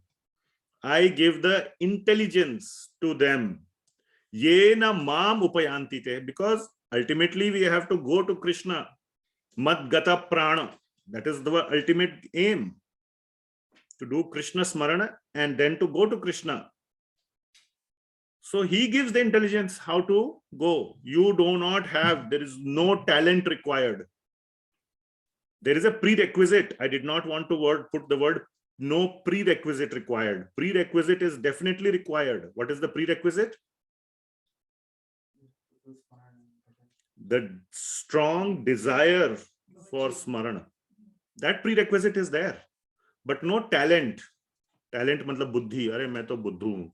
I give the intelligence to them. Yena mam upayanti te, because ultimately we have to go to Krishna. Mad gata prana. That is the ultimate aim. To do Krishna smarana and then to go to Krishna. So he gives the intelligence how to go. You do not have, there is no talent required. There is a prerequisite. I did not want to put the word no prerequisite required. Prerequisite is definitely required. What is the prerequisite? The strong desire for smarana. That prerequisite is there. But no talent. Talent matlab buddhi. Arey main to buddhu.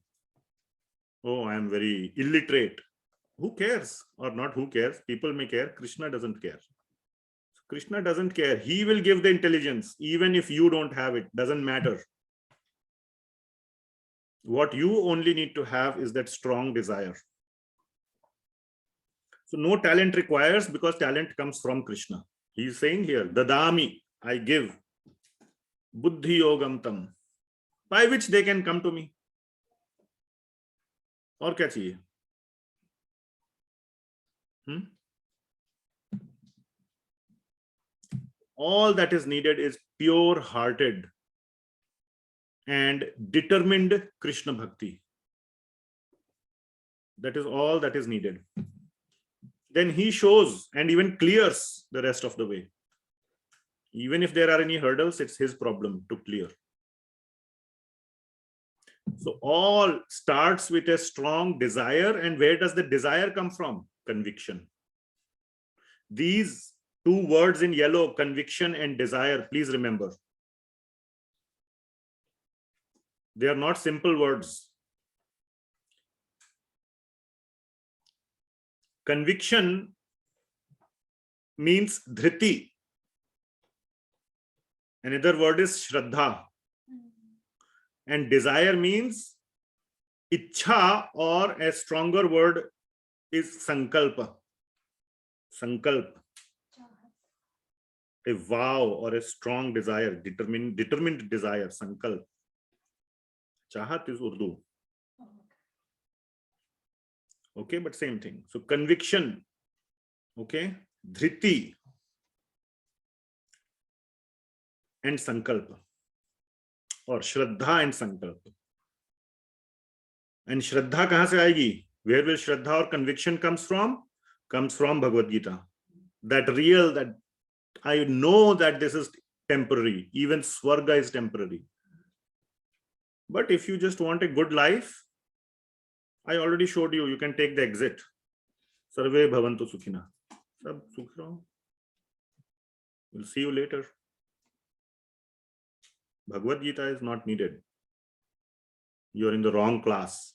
Oh, I am very illiterate. Who cares? Or not who cares? People may care. Krishna doesn't care. Krishna doesn't care. He will give the intelligence. Even if you don't have it, doesn't matter. What you only need to have is that strong desire. So no talent requires, because talent comes from Krishna. He is saying here, Dadami, I give. Buddhi yogam tam, by which they can come to me. और क्या चाहिए? All that is needed is pure-hearted and determined Krishna bhakti. That is all that is needed. Then he shows and even clears the rest of the way. Even if there are any hurdles, it's his problem to clear. So all starts with a strong desire. And where does the desire come from? Conviction. These 2 words in yellow, conviction and desire, please remember. They are not simple words. Conviction means dhriti. Another word is shraddha. And desire means ichha, or a stronger word is sankalpa. Sankalp, a vow or a strong desire, determined desire, sankalp. Chahat is Urdu. Okay, but same thing. So conviction, okay, dhriti and sankalpa, or shraddha and sankalpa. And shraddha kahan se aayegi? Where will shraddha or conviction comes from? Comes from Bhagavad Gita. That real, that I know that this is temporary. Even Svarga is temporary. But if you just want a good life, I already showed you, you can take the exit. Sarve bhavantu sukhina. Sab sukh raho. We'll see you later. Bhagavad Gita is not needed. You're in the wrong class.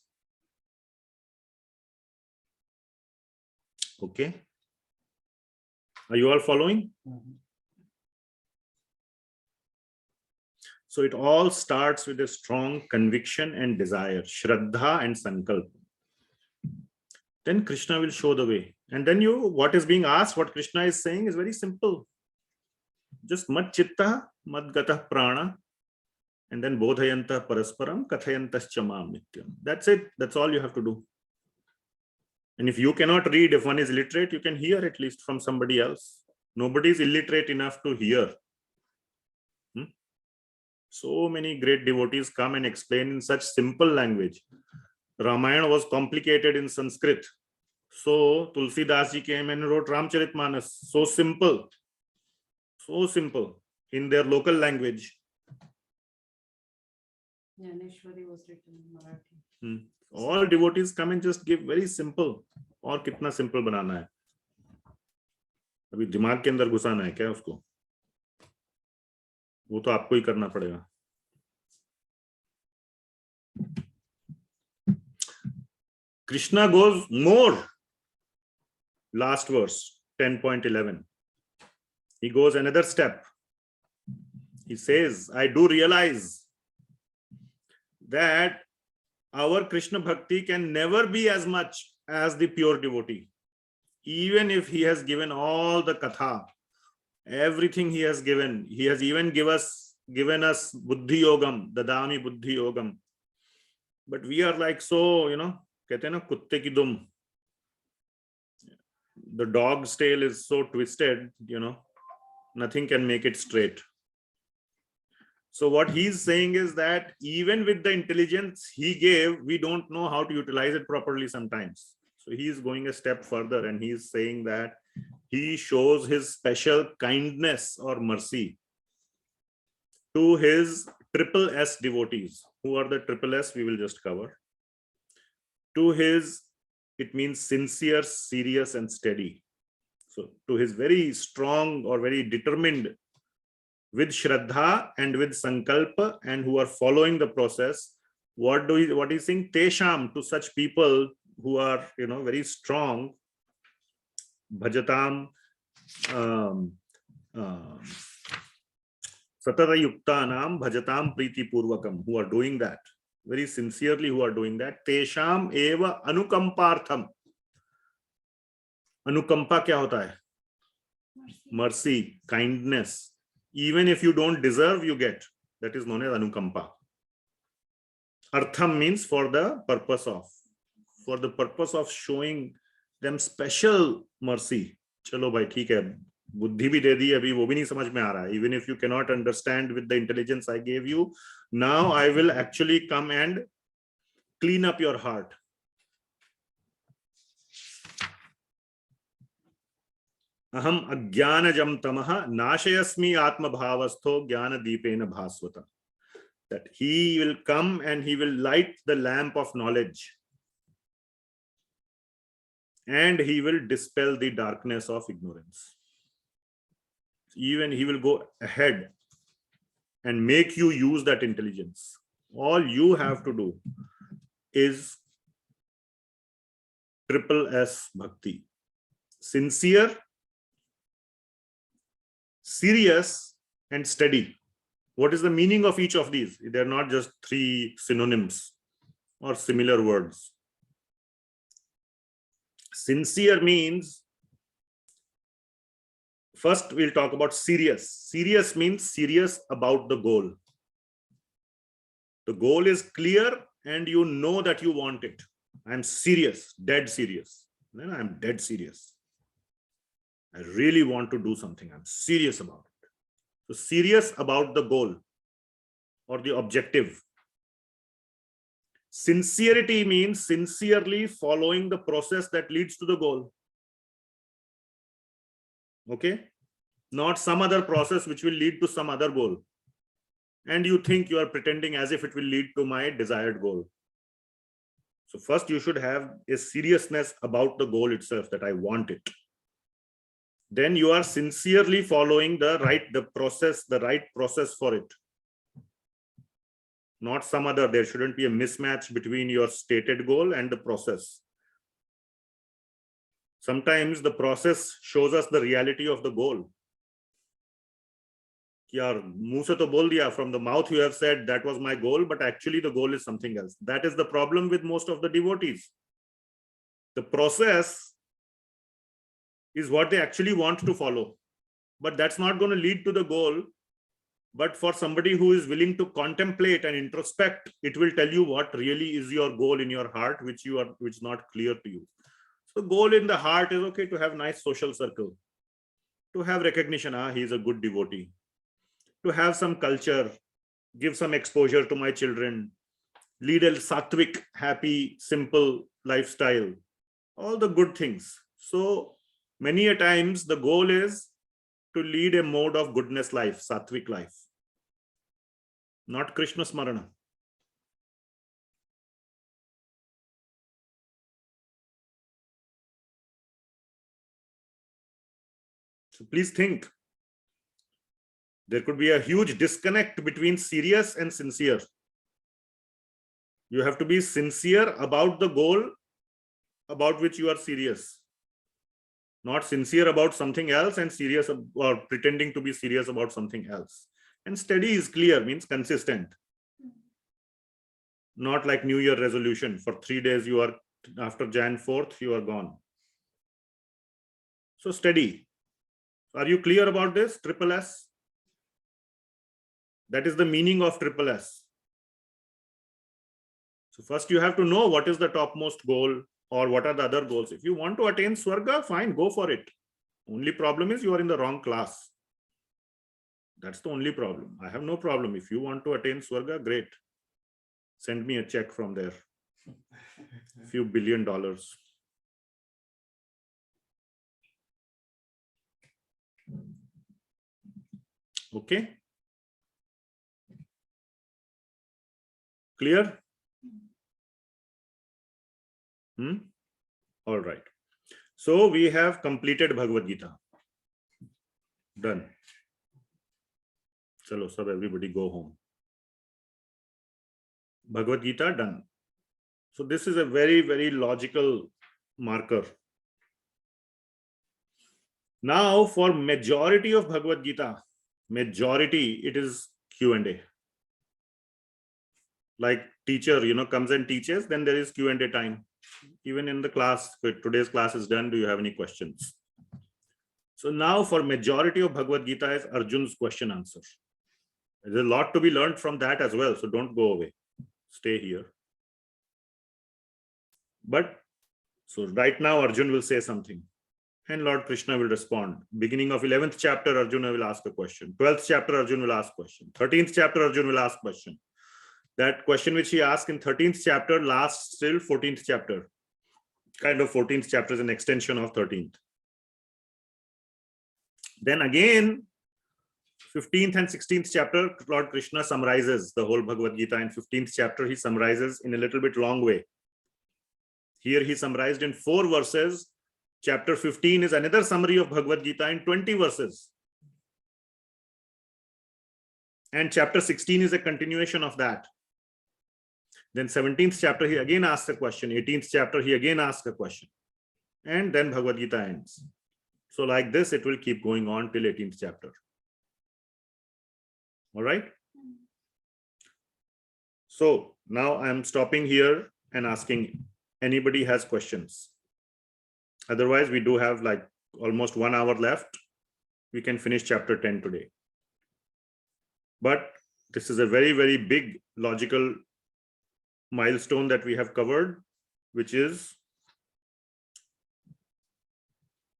Okay. Are you all following? So it all starts with a strong conviction and desire, shraddha and sankalpa. Then Krishna will show the way. And then what is being asked, what Krishna is saying is very simple. Just mat chitta, mad gata prana, and then bodhayanta parasparam, kathayantascha mam nityam. That's it. That's all you have to do. And if you cannot read, if one is literate, you can hear at least from somebody else. Nobody is illiterate enough to hear. So many great devotees come and explain in such simple language. Ramayana was complicated in Sanskrit. So Tulsidas ji came and wrote Ramcharitmanas. So simple in their local language. Jnaneshwari was written in Marathi. All devotees come and just give very simple. और कितना simple बनाना है? अभी दिमाग के अंदर घुसाना है क्या उसको? वो तो आपको ही करना पड़ेगा. Krishna goes more. Last verse, 10.11. He goes another step. He says, I do realize that our Krishna bhakti can never be as much as the pure devotee. Even if he has given all the katha, everything he has given, he has even given us buddhi yogam, dadami buddhi yogam. But we are like so, कहते हैं ना कुत्ते की दुम. The dog's tail is so twisted, nothing can make it straight. So what he's saying is that even with the intelligence he gave, we don't know how to utilize it properly sometimes. So he's going a step further and he's saying that he shows his special kindness or mercy to his triple S devotees. Who are the triple S? We will just cover. To his, it means sincere, serious, and steady. So to his very strong or very determined, with shraddha and with sankalpa, and who are following the process, what he's saying? Tesham, to such people who are very strong, bhajatam satara yuktanam bhajatam priti purvakam, who are doing that very sincerely, who are doing that. Tesham eva anukampartham. Anukampa kya hota hai? Mercy, kindness. Even if you don't deserve, you get. That is known as anukampa. Artham means for the purpose of showing them special mercy. Chalo bhai, theek hai. बुद्धि भी दे दी, अभी वो भी नहीं समझ में आ रहा है. Even if you cannot understand with the intelligence I gave you, now I will actually come and clean up your heart. Aham ajnanajam tamaha nashayasmi atma bhavastho jnana deepena bhasvata. That he will come and he will light the lamp of knowledge and he will dispel the darkness of ignorance. Even he will go ahead and make you use that intelligence. All you have to do is triple S bhakti. Sincere, serious, and steady. What is the meaning of each of these? They're not just three synonyms or similar words. Sincere means, first we'll talk about serious. Serious means serious about the goal. The goal is clear and you know that you want it. I'm serious, dead serious. Then I'm dead serious. I really want to do something. I'm serious about it. So serious about the goal or the objective. Sincerity means sincerely following the process that leads to the goal. Okay? Not some other process which will lead to some other goal. And you think you are pretending as if it will lead to my desired goal. So first you should have a seriousness about the goal itself, that I want it. Then you are sincerely following the right process for it. Not some other. There shouldn't be a mismatch between your stated goal and the process. Sometimes the process shows us the reality of the goal. यार मुंह से तो बोल दिया, from the mouth you have said that was my goal, but actually the goal is something else. That is the problem with most of the devotees. The process is what they actually want to follow, but that's not going to lead to the goal. But for somebody who is willing to contemplate and introspect, it will tell you what really is your goal in your heart, which is not clear to you. So goal in the heart is, okay, to have nice social circle, to have recognition, he is a good devotee, to have some culture, give some exposure to my children, lead a sattvic, happy, simple lifestyle, all the good things. So many a times the goal is to lead a mode of goodness life, sattvic life, not Krishna smarana. So please think. There could be a huge disconnect between serious and sincere. You have to be sincere about the goal about which you are serious, not sincere about something else and serious or pretending to be serious about something else. And steady is clear, means consistent. Not like New Year resolution. For 3 days you are, after Jan 4th, you are gone. So steady. Are you clear about this? Triple S. That is the meaning of triple S. So first you have to know what is the topmost goal or what are the other goals. If you want to attain Svarga, fine, go for it. Only problem is you are in the wrong class. That's the only problem. I have no problem. If you want to attain Svarga, great. Send me a check from there. A few $1 billion. Okay. Clear? All right. So we have completed Bhagavad Gita. Done. Chalo, sab, everybody go home. Bhagavad Gita done. So this is a very, very logical marker. Now for majority of Bhagavad Gita, majority, it is Q&A. Like teacher, comes and teaches, then there is Q&A time. Even in the class, today's class is done. Do you have any questions? So now for majority of Bhagavad Gita is Arjun's question answer. There's a lot to be learned from that as well. So don't go away. Stay here. But so right now Arjun will say something and Lord Krishna will respond. Beginning of 11th chapter, Arjuna will ask a question. 12th chapter, Arjun will ask a question. 13th chapter, Arjun will ask a question. That question which he asked in 13th chapter lasts till 14th chapter. Kind of 14th chapter is an extension of 13th. Then again, 15th and 16th chapter, Lord Krishna summarizes the whole Bhagavad Gita. In 15th chapter, he summarizes in a little bit long way. Here he summarized in 4 verses. Chapter 15 is another summary of Bhagavad Gita in 20 verses. And chapter 16 is a continuation of that. Then 17th chapter, he again asks a question. 18th chapter, he again asks a question. And then Bhagavad Gita ends. So like this, it will keep going on till 18th chapter. All right. So now I'm stopping here and asking anybody has questions. Otherwise, we do have like almost 1 hour left. We can finish chapter 10 today. But this is a very, very big logical milestone that we have covered, which is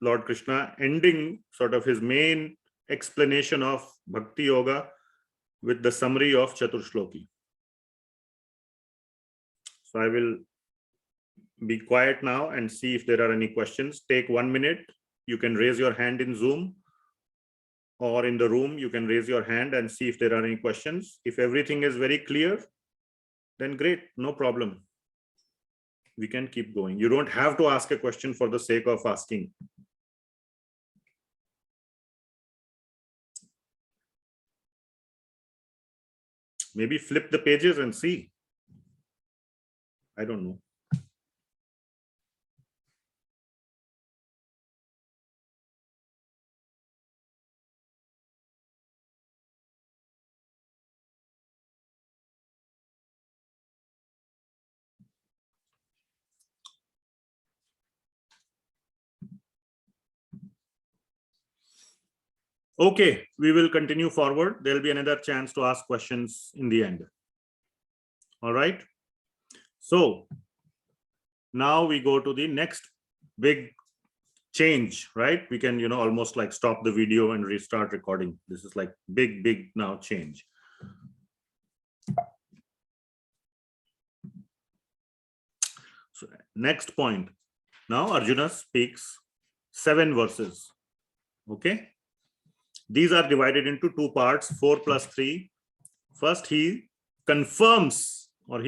Lord Krishna ending sort of his main explanation of Bhakti Yoga with the summary of Chatur Shloki. So I will be quiet now and see if there are any questions. Take 1 minute. You can raise your hand in Zoom, or in the room, you can raise your hand and see if there are any questions. If everything is very clear, then great, no problem. We can keep going. You don't have to ask a question for the sake of asking. Maybe flip the pages and see. I don't know. Okay, we will continue forward. There will be another chance to ask questions in the end. All right. So now we go to the next big change, right? We can, almost like stop the video and restart recording. This is like big now change. So next point. Now Arjuna speaks 7 verses. Okay. These are divided into 2 parts, 4 plus 3. First, he confirms, or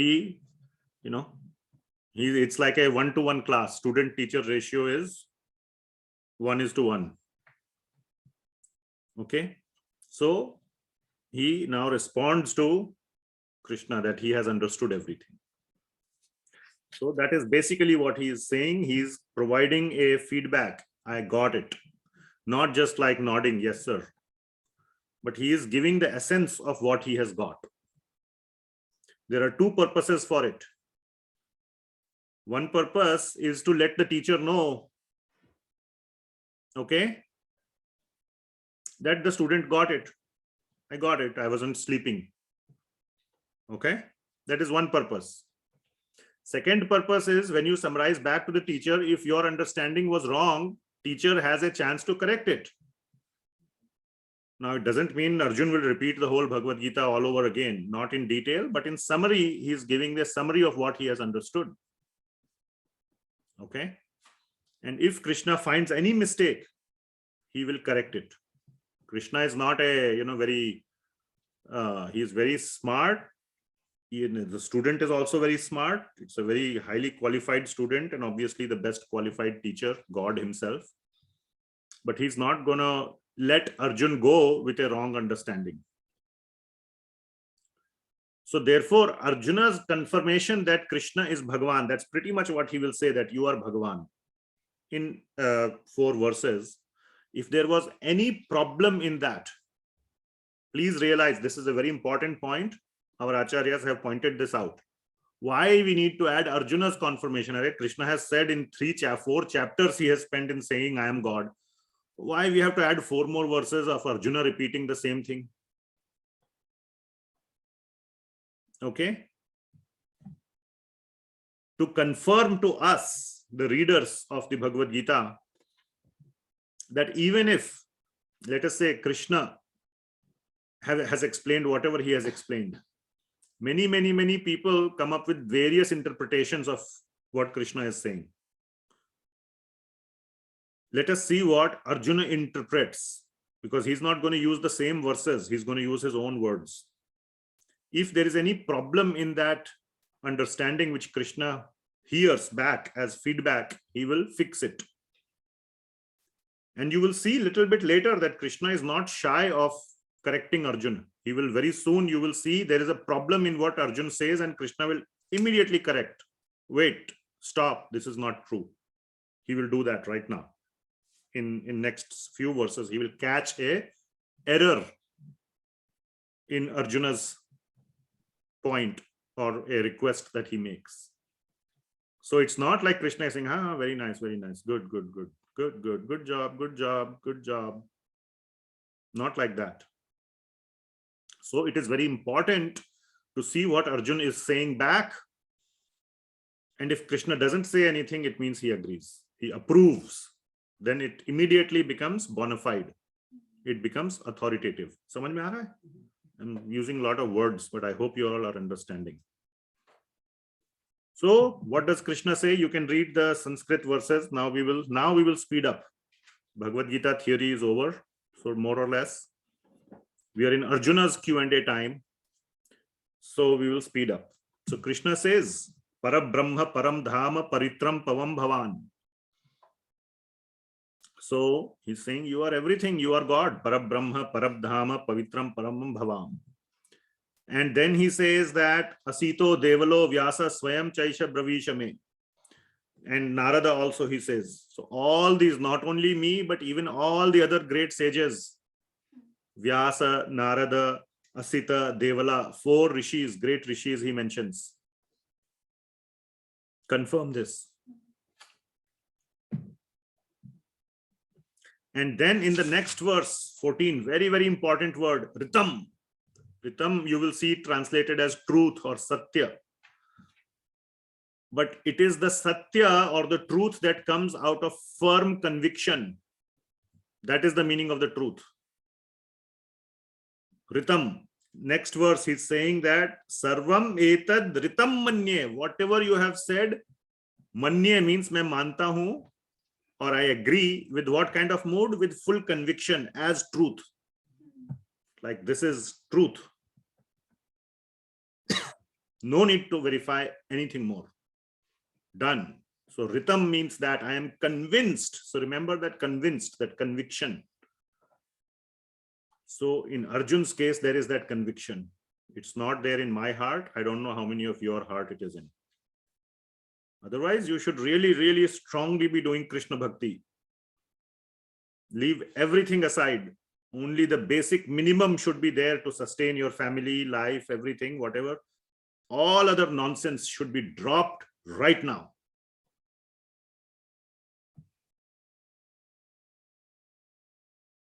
it's like a 1-to-1 class. Student-teacher ratio is 1:1. Okay. So he now responds to Krishna that he has understood everything. So that is basically what he is saying. He's providing a feedback. I got it. Not just like nodding, yes, sir. But he is giving the essence of what he has got. There are 2 purposes for it. One purpose is to let the teacher know, okay, that the student got it. I got it. I wasn't sleeping. Okay. That is one purpose. Second purpose is when you summarize back to the teacher, if your understanding was wrong, teacher has a chance to correct it. Now, it doesn't mean Arjuna will repeat the whole Bhagavad Gita all over again, not in detail, but in summary, he is giving the summary of what he has understood. Okay. And if Krishna finds any mistake, he will correct it. Krishna is not a, he is very smart. The student is also very smart. It's a very highly qualified student and obviously the best qualified teacher, God himself. But he's not going to let Arjun go with a wrong understanding. So therefore, Arjuna's confirmation that Krishna is Bhagavan, that's pretty much what he will say, that you are Bhagavan. In 4 verses, if there was any problem in that, please realize this is a very important point. Our acharyas have pointed this out. Why we need to add Arjuna's confirmation? Krishna has said in 4 chapters he has spent in saying, I am God. Why we have to add 4 more verses of Arjuna repeating the same thing? Okay. To confirm to us, the readers of the Bhagavad Gita, that even if, let us say, Krishna has explained whatever he has explained, many people come up with various interpretations of what Krishna is saying. Let us see what Arjuna interprets, because he's not going to use the same verses. He's going to use his own words. If there is any problem in that understanding which Krishna hears back as feedback, he will fix it. And you will see a little bit later that Krishna is not shy of correcting Arjuna. He will very soon, you will see there is a problem in what Arjuna says and Krishna will immediately correct. Wait, stop, this is not true. He will do that right now. In next few verses, he will catch a error in Arjuna's point or a request that he makes. So it's not like Krishna is saying, very nice, good, good job. Not like that. So it is very important to see what Arjun is saying back. And if Krishna doesn't say anything, it means he agrees, he approves. Then it immediately becomes bona fide. It becomes authoritative. Samajh mein aa raha hai? I'm using a lot of words, but I hope you all are understanding. So what does Krishna say? You can read the Sanskrit verses. Now we will speed up. Bhagavad Gita theory is over. So more or less, we are in Arjuna's Q&A time. So we will speed up. So Krishna says, Parabrahma Param Dhama Paritram Pavam Bhavan. So he's saying you are everything, you are God. Parabrahma Parabdhama Pavitram Param Bhavam. And then he says that Asito Devalo Vyasa Swayam Chaisha Bravishame. And Narada also he says. So all these, not only me, but even all the other great sages, Vyasa, Narada, Asita, Devala, 4 rishis, great rishis he mentions. Confirm this. And then in the next verse, 14, very, very important word, Ritam. Ritam, you will see translated as truth or Satya. But it is the Satya or the truth that comes out of firm conviction. That is the meaning of the truth. Ritam. Next verse, he's saying that Sarvam etad ritam manye. Whatever you have said, manye means मैं मानता हूं, or I agree. With what kind of mood? With full conviction as truth. Like this is truth. No need to verify anything more. Done. So ritam means that I am convinced. So remember that convinced, that conviction. So in Arjun's case, there is that conviction. It's not there in my heart. I don't know how many of your heart it is in. Otherwise, you should really, really strongly be doing Krishna Bhakti. Leave everything aside. Only the basic minimum should be there to sustain your family, life, everything, whatever. All other nonsense should be dropped right now.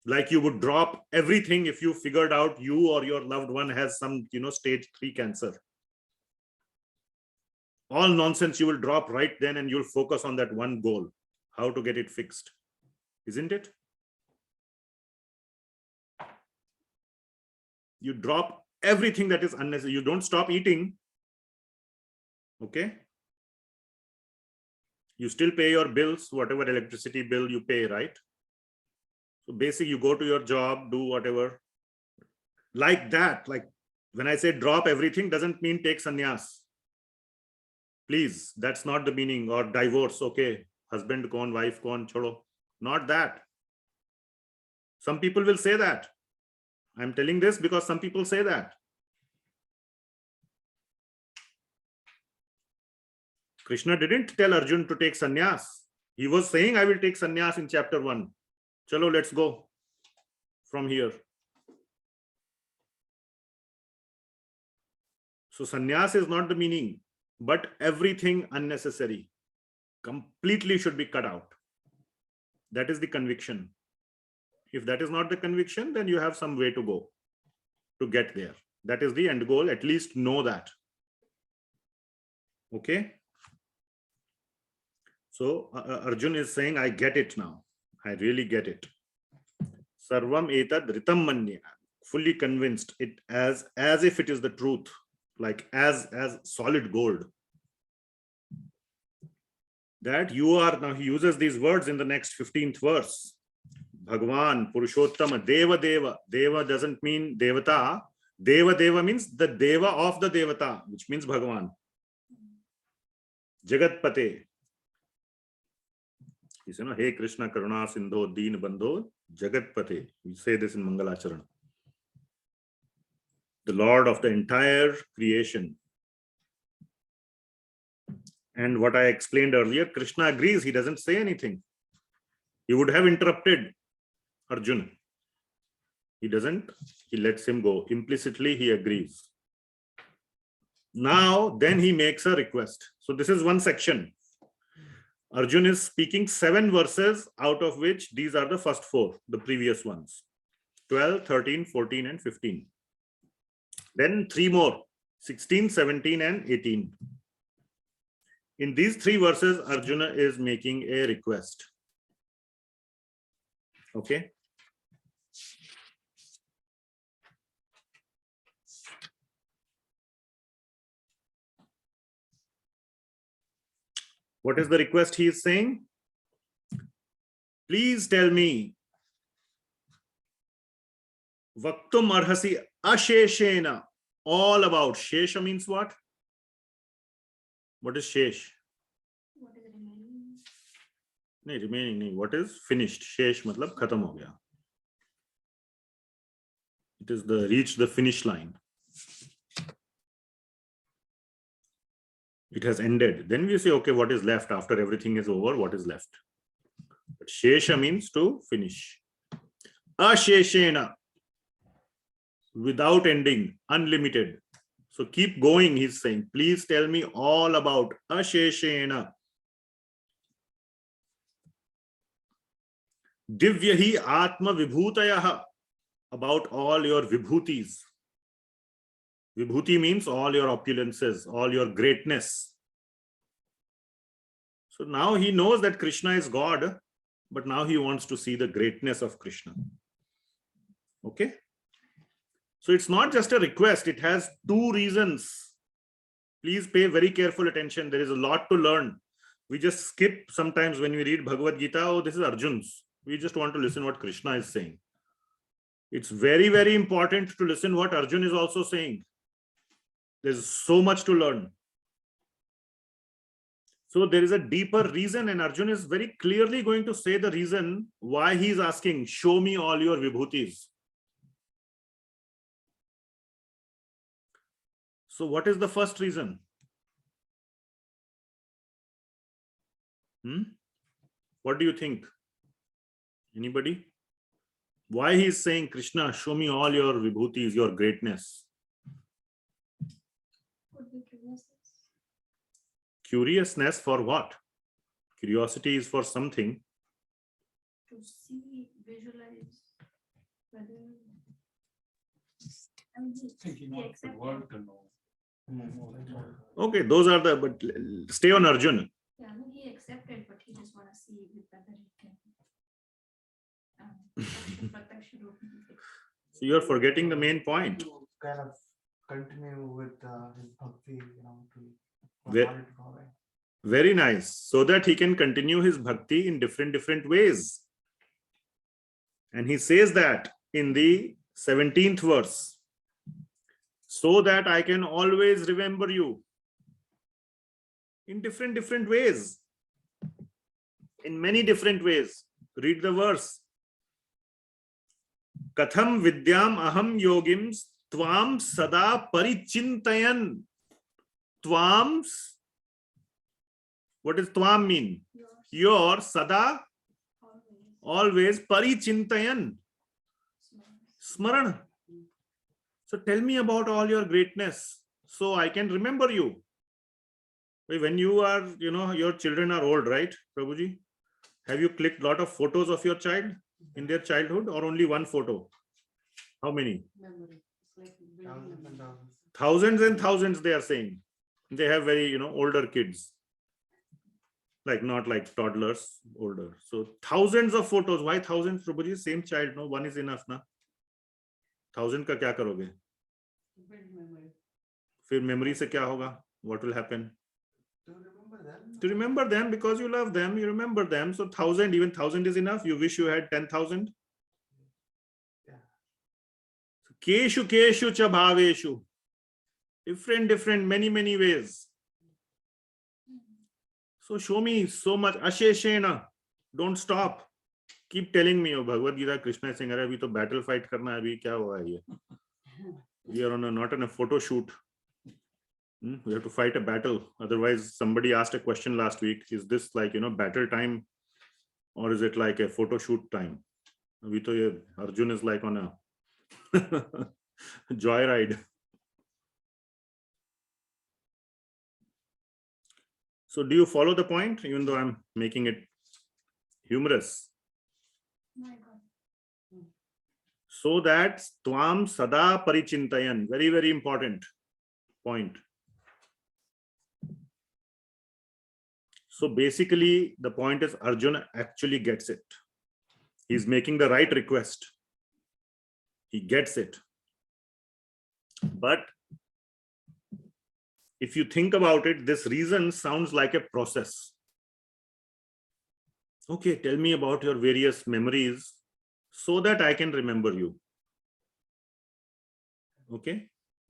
Like you would drop everything if you figured out you or your loved one has some, stage 3 cancer. All nonsense you will drop right then and you'll focus on that one goal, how to get it fixed. Isn't it? You drop everything that is unnecessary. You don't stop eating. Okay. You still pay your bills, whatever electricity bill you pay, right? So basically you go to your job, do whatever. Like that, like when I say drop everything, doesn't mean take sannyas. Please, that's not the meaning. Or divorce, okay. Husband kon, wife kon, chodo. Not that. Some people will say that. I'm telling this because some people say that. Krishna didn't tell Arjun to take sannyas. He was saying, I will take sannyas in chapter 1. Chalo, let's go from here. So sannyas is not the meaning, but everything unnecessary completely should be cut out. That is the conviction. If that is not the conviction, then you have some way to go to get there. That is the end goal. At least know that. Okay. So Arjun is saying, I get it now. I really get it. Sarvam etad ritam manye. Fully convinced it as if it is the truth, like as solid gold. That you are, now he uses these words in the next 15th verse. Bhagavan, Purushottama, Deva Deva. Deva doesn't mean Devata. Deva Deva means the Deva of the Devata, which means Bhagavan. Jagatpate. He said, Hey Krishna Karuna Sindho Deen Bandho Jagatpate. We say this in Mangalacharan. The Lord of the entire creation. And what I explained earlier, Krishna agrees. He doesn't say anything. He would have interrupted Arjuna. He doesn't. He lets him go. Implicitly, he agrees. Now, then he makes a request. So this is one section. Arjun is speaking 7 verses, out of which these are the first 4, the previous ones, 12, 13, 14, and 15. Then 3 more, 16, 17, and 18. In these 3 verses, Arjuna is making a request. Okay. What is the request he is saying? Please tell me, Vaktum arhasi asheshena, all about. Shesha means what? What is shesh? What is remaining? No, remaining. No. What is finished? Shesh matlab khatam ho gaya. It is the reach the finish line. It has ended. Then we say, okay, what is left after everything is over? What is left? But shesha means to finish. Asheshena, without ending, unlimited. So keep going, he's saying. Please tell me all about asheshena. Divyahi atma vibhutayaha, about all your vibhutis. Vibhuti means all your opulences, all your greatness. So now he knows that Krishna is God, but now he wants to see the greatness of Krishna. Okay? So it's not just a request, it has 2 reasons. Please pay very careful attention. There is a lot to learn. We just skip sometimes when we read Bhagavad Gita. Oh, this is Arjun's. We just want to listen what Krishna is saying. It's very, very important to listen what Arjun is also saying. There's so much to learn. So there is a deeper reason, and Arjun is very clearly going to say the reason why he is asking, show me all your vibhutis. So what is the first reason? What do you think? Anybody? Why he is saying, Krishna, show me all your vibhutis, your greatness? Could be curiousness. Curiousness for what? Curiosity is for something. To see, visualize whether. I mean, he accepted. Okay, those are the, but stay on Arjuna. Yeah, I mean, he accepted, but he just want to see whether he can. So you're forgetting the main point. To kind of continue with his bhakti, you know, to Ve- honor to God, right? Very nice. So that he can continue his bhakti in different ways. And he says that in the 17th verse. So that I can always remember you in different ways. In many different ways. Read the verse. Katham vidyam aham yogims tvam sada parichintayan. Tvams. What does tvam mean? Your sada, always, parichintayan, smarana. So tell me about all your greatness so I can remember you. When you are, you know, your children are old, right, Prabhuji? Have you clicked a lot of photos of your child in their childhood, or only one photo? How many? Memory. It's like building Thousands a and memory. thousands. Thousands and thousands, they are saying. They have very, you know, older kids. Like not like toddlers, older. So thousands of photos. Why thousands, Prabhuji? Same child, no? One is enough, na? 1000 का क्या करोगे? Build memory. फिर memory से क्या होगा? What will happen? To remember them. To remember them, because you love them, you remember them. So 1000, even 1000 is enough. You wish you had 10,000. Yeah. Keshu keshu cha bhaveshu. Different, many ways. So show me so much. Asheshena. Don't stop. Keep telling me. Oh, Bhagavad Gita, Krishna is saying, "Arey, abhi to battle fight karna hai, abhi kya hua hai ye?" We are not on a photo shoot. We have to fight a battle. Otherwise, somebody asked a question last week. Is this like, you know, battle time, or is it like a photo shoot time? Abhi to ye Arjun is like on a joyride. So do you follow the point, even though I'm making it humorous? My God. So that tvam sada parichintayan, very, very important point. So basically, the point is Arjuna actually gets it. He's making the right request. He gets it. But if you think about it, this reason sounds like a process. Okay, tell me about your various memories so that I can remember you. Okay.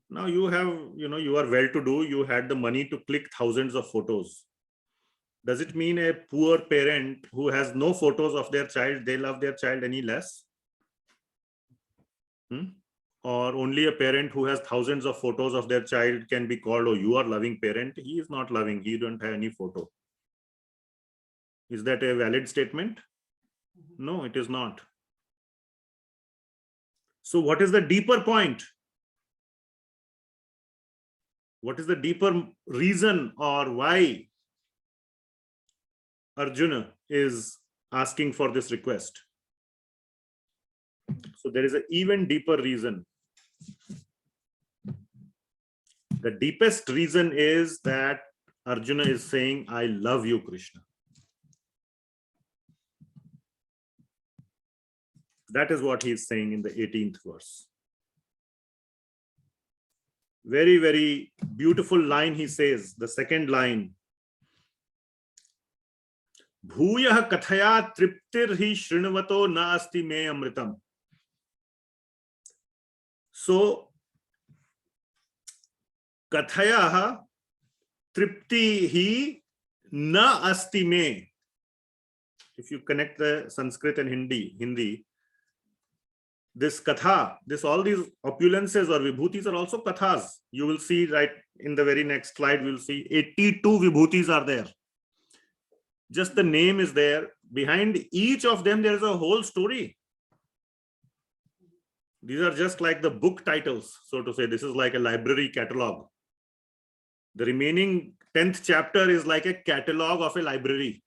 Now you have, you are well-to-do. You had the money to click thousands of photos. Does it mean a poor parent who has no photos of their child, they love their child any less? Or only a parent who has thousands of photos of their child can be called, oh, you are loving parent? He is not loving. He don't have any photo. Is that a valid statement? No, it is not. So what is the deeper point? What is the deeper reason or why Arjuna is asking for this request? So there is an even deeper reason. The deepest reason is that Arjuna is saying, I love you, Krishna. That is what he is saying in the 18th verse. Very, very beautiful line he says, the second line. Bhuyah kathaya triptir hi shrunvato na asti me amritam. So, kathaya tripti hi na asti me. If you connect the Sanskrit and Hindi, this katha, all these opulences or vibhutis are also kathas. You will see right in the very next slide, we will see 82 vibhutis are there. Just the name is there. Behind each of them, there is a whole story. These are just like the book titles, so to say. This is like a library catalog. The remaining 10th chapter is like a catalog of a library.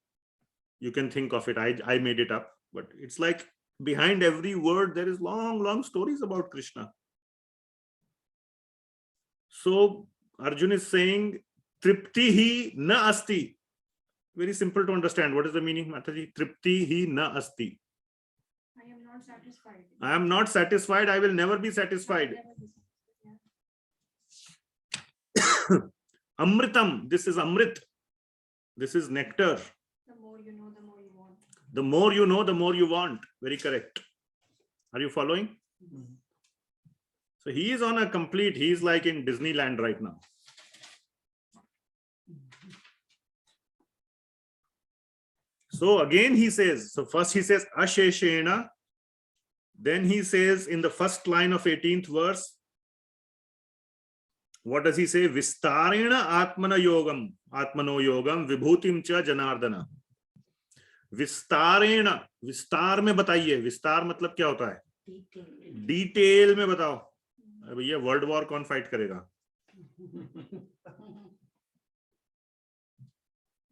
You can think of it. I made it up, but it's like behind every word, there is long, long stories about Krishna. So Arjuna is saying, Tripti hi na asti. Very simple to understand. What is the meaning, Mataji? Tripti hi na asti. I am not satisfied. I am not satisfied. I will never be satisfied. Amritam. This is Amrit. This is nectar. The more you know, the more you want. The more you know, the more you want. Very correct. Are you following? So he is on a complete, he is like in Disneyland right now. So again he says, so first he says Asheshena. Then he says in the first line of 18th verse, what does he say? Vistarena atmana yogam, atmano yogam, vibhutim cha janardana. Vistarena, विस्तार में बताइए. विस्तार मतलब क्या होता है? Detail में बताओ. भैया वर्ल्ड वॉर कौन फाइट करेगा?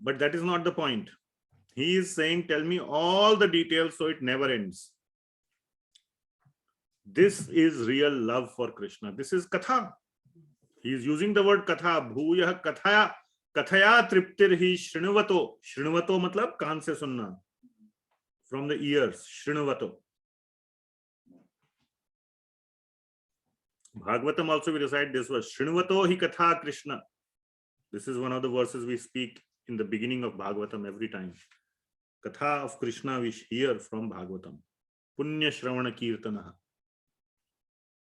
But that is not the point. He is saying, tell me all the details so it never ends. This is real love for Krishna. This is katha. He is using the word katha. Bhuyah kathaya, kathaya triptir hi shrinuvato. Shrinuvato matlab kaan se sunna. From the ears. Shrinuvato. Bhagavatam also we recite this verse. Shrinuvato hi katha Krishna. This is one of the verses we speak in the beginning of Bhagavatam every time. Katha of Krishna we hear from Bhagavatam. Punya Shravana Kirtana.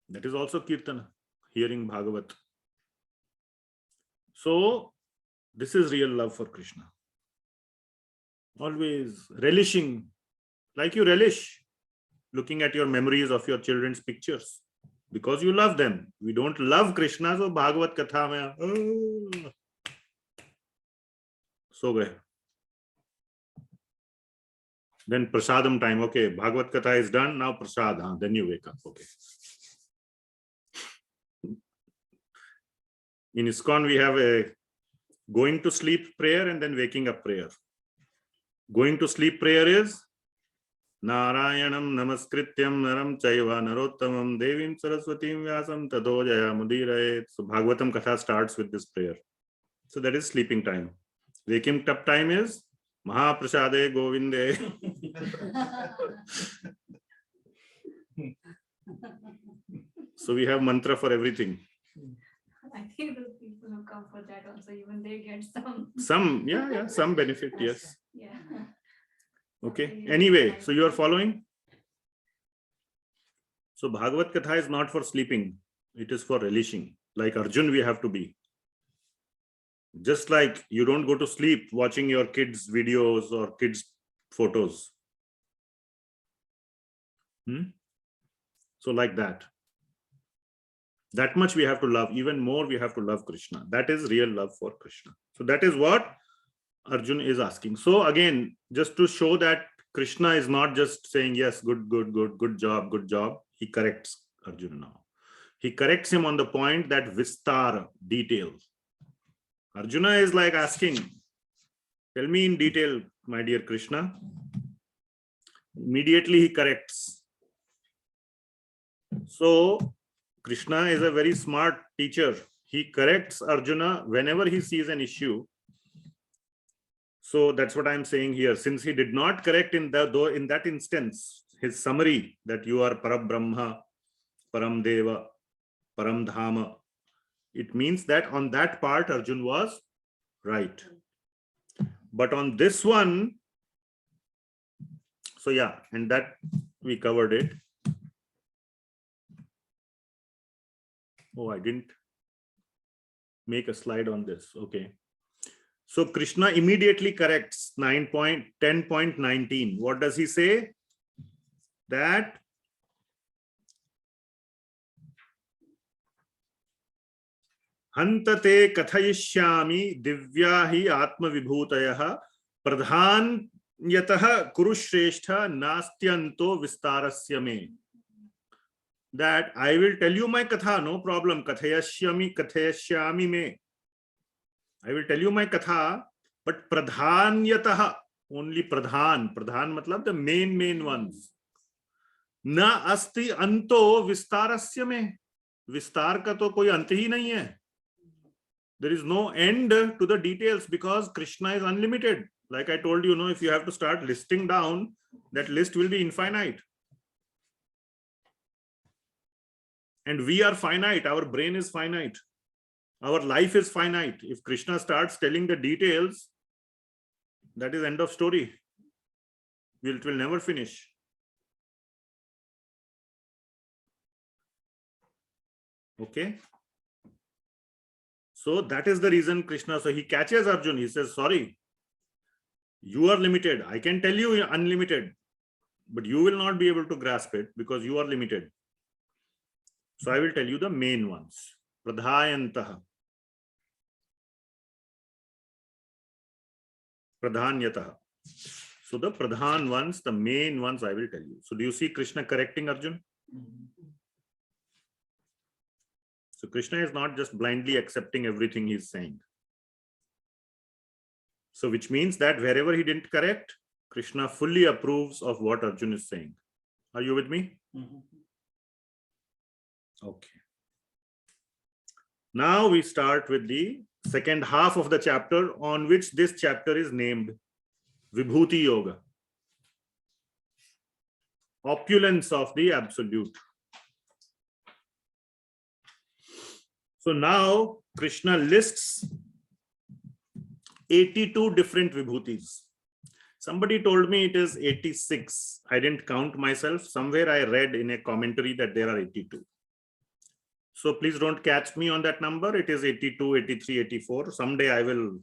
That is also Kirtana, hearing Bhagavat. So, this is real love for Krishna. Always relishing, like you relish looking at your memories of your children's pictures. Because you love them. We don't love Krishna, so Bhagavat Katha mein, so gaya. Then prasadam time. Okay, Bhagavad Katha is done. Now prasad. Then you wake up. Okay. In ISKCON, we have a Going to sleep prayer and then waking up prayer. Going to sleep prayer is Narayanam Namaskrityam Naram Chaiva Narottamam Devim Saraswatim Vyasam Tado Jaya Mudirayet. So Bhagavatam Katha starts with this prayer. So that is sleeping time. Waking up time is Mahaprasade Govinde. So we have mantra for everything. I think those people who come for that also, even they get some. Some benefit, yes. Yeah. Okay. Anyway, so you are following? So Bhagavad Katha is not for sleeping. It is for relishing. Like Arjuna, we have to be. Just like you don't go to sleep watching your kids' videos or kids' photos. So like that. That much we have to love. Even more we have to love Krishna. That is real love for Krishna. So that is what Arjuna is asking. So again, just to show that Krishna is not just saying, yes, good job. He corrects Arjuna now. He corrects him on the point that Vistara, details. Arjuna is like asking, tell me in detail, my dear Krishna. Immediately he corrects. So Krishna is a very smart teacher. He corrects Arjuna whenever he sees an issue. So that's what I'm saying here. Since he did not correct in that instance, his summary that you are Parabrahma, Param Deva, Param Dhama, it means that on that part Arjuna was right. But on this one, so yeah, and that we covered it. Oh, I didn't make a slide on this. Okay. So Krishna immediately corrects 10.19. What does he say? That Hantate kathayishyami divyahi atma vibhutayah pradhan yataha kurushrestha nastyanto vistarasya me. That I will tell you my katha, no problem. Kathayashyami me. I will tell you my katha, but pradhanyataha, only pradhan. Pradhan matlab the main ones. Na asti anto vistarasya me. Vistar ka to koi ant hi nahi hai. There is no end to the details because Krishna is unlimited. Like I told you, if you have to start listing down, that list will be infinite. And we are finite. Our brain is finite. Our life is finite. If Krishna starts telling the details, that is end of story. It will never finish. Okay. So that is the reason Krishna, so he catches Arjuna. He says, sorry, you are limited. I can tell you unlimited, but you will not be able to grasp it because you are limited. So I will tell you the main ones. Pradhayantaha. Pradhanyataha. So the pradhan ones, the main ones I will tell you. So do you see Krishna correcting Arjuna? So Krishna is not just blindly accepting everything he's saying. So which means that wherever he didn't correct, Krishna fully approves of what Arjuna is saying. Are you with me? Okay. Now we start with the second half of the chapter on which this chapter is named Vibhuti Yoga. Opulence of the Absolute. So now Krishna lists 82 different vibhutis. Somebody told me it is 86. I didn't count myself. Somewhere I read in a commentary that there are 82. So please don't catch me on that number. It is 82, 83, 84. Someday I will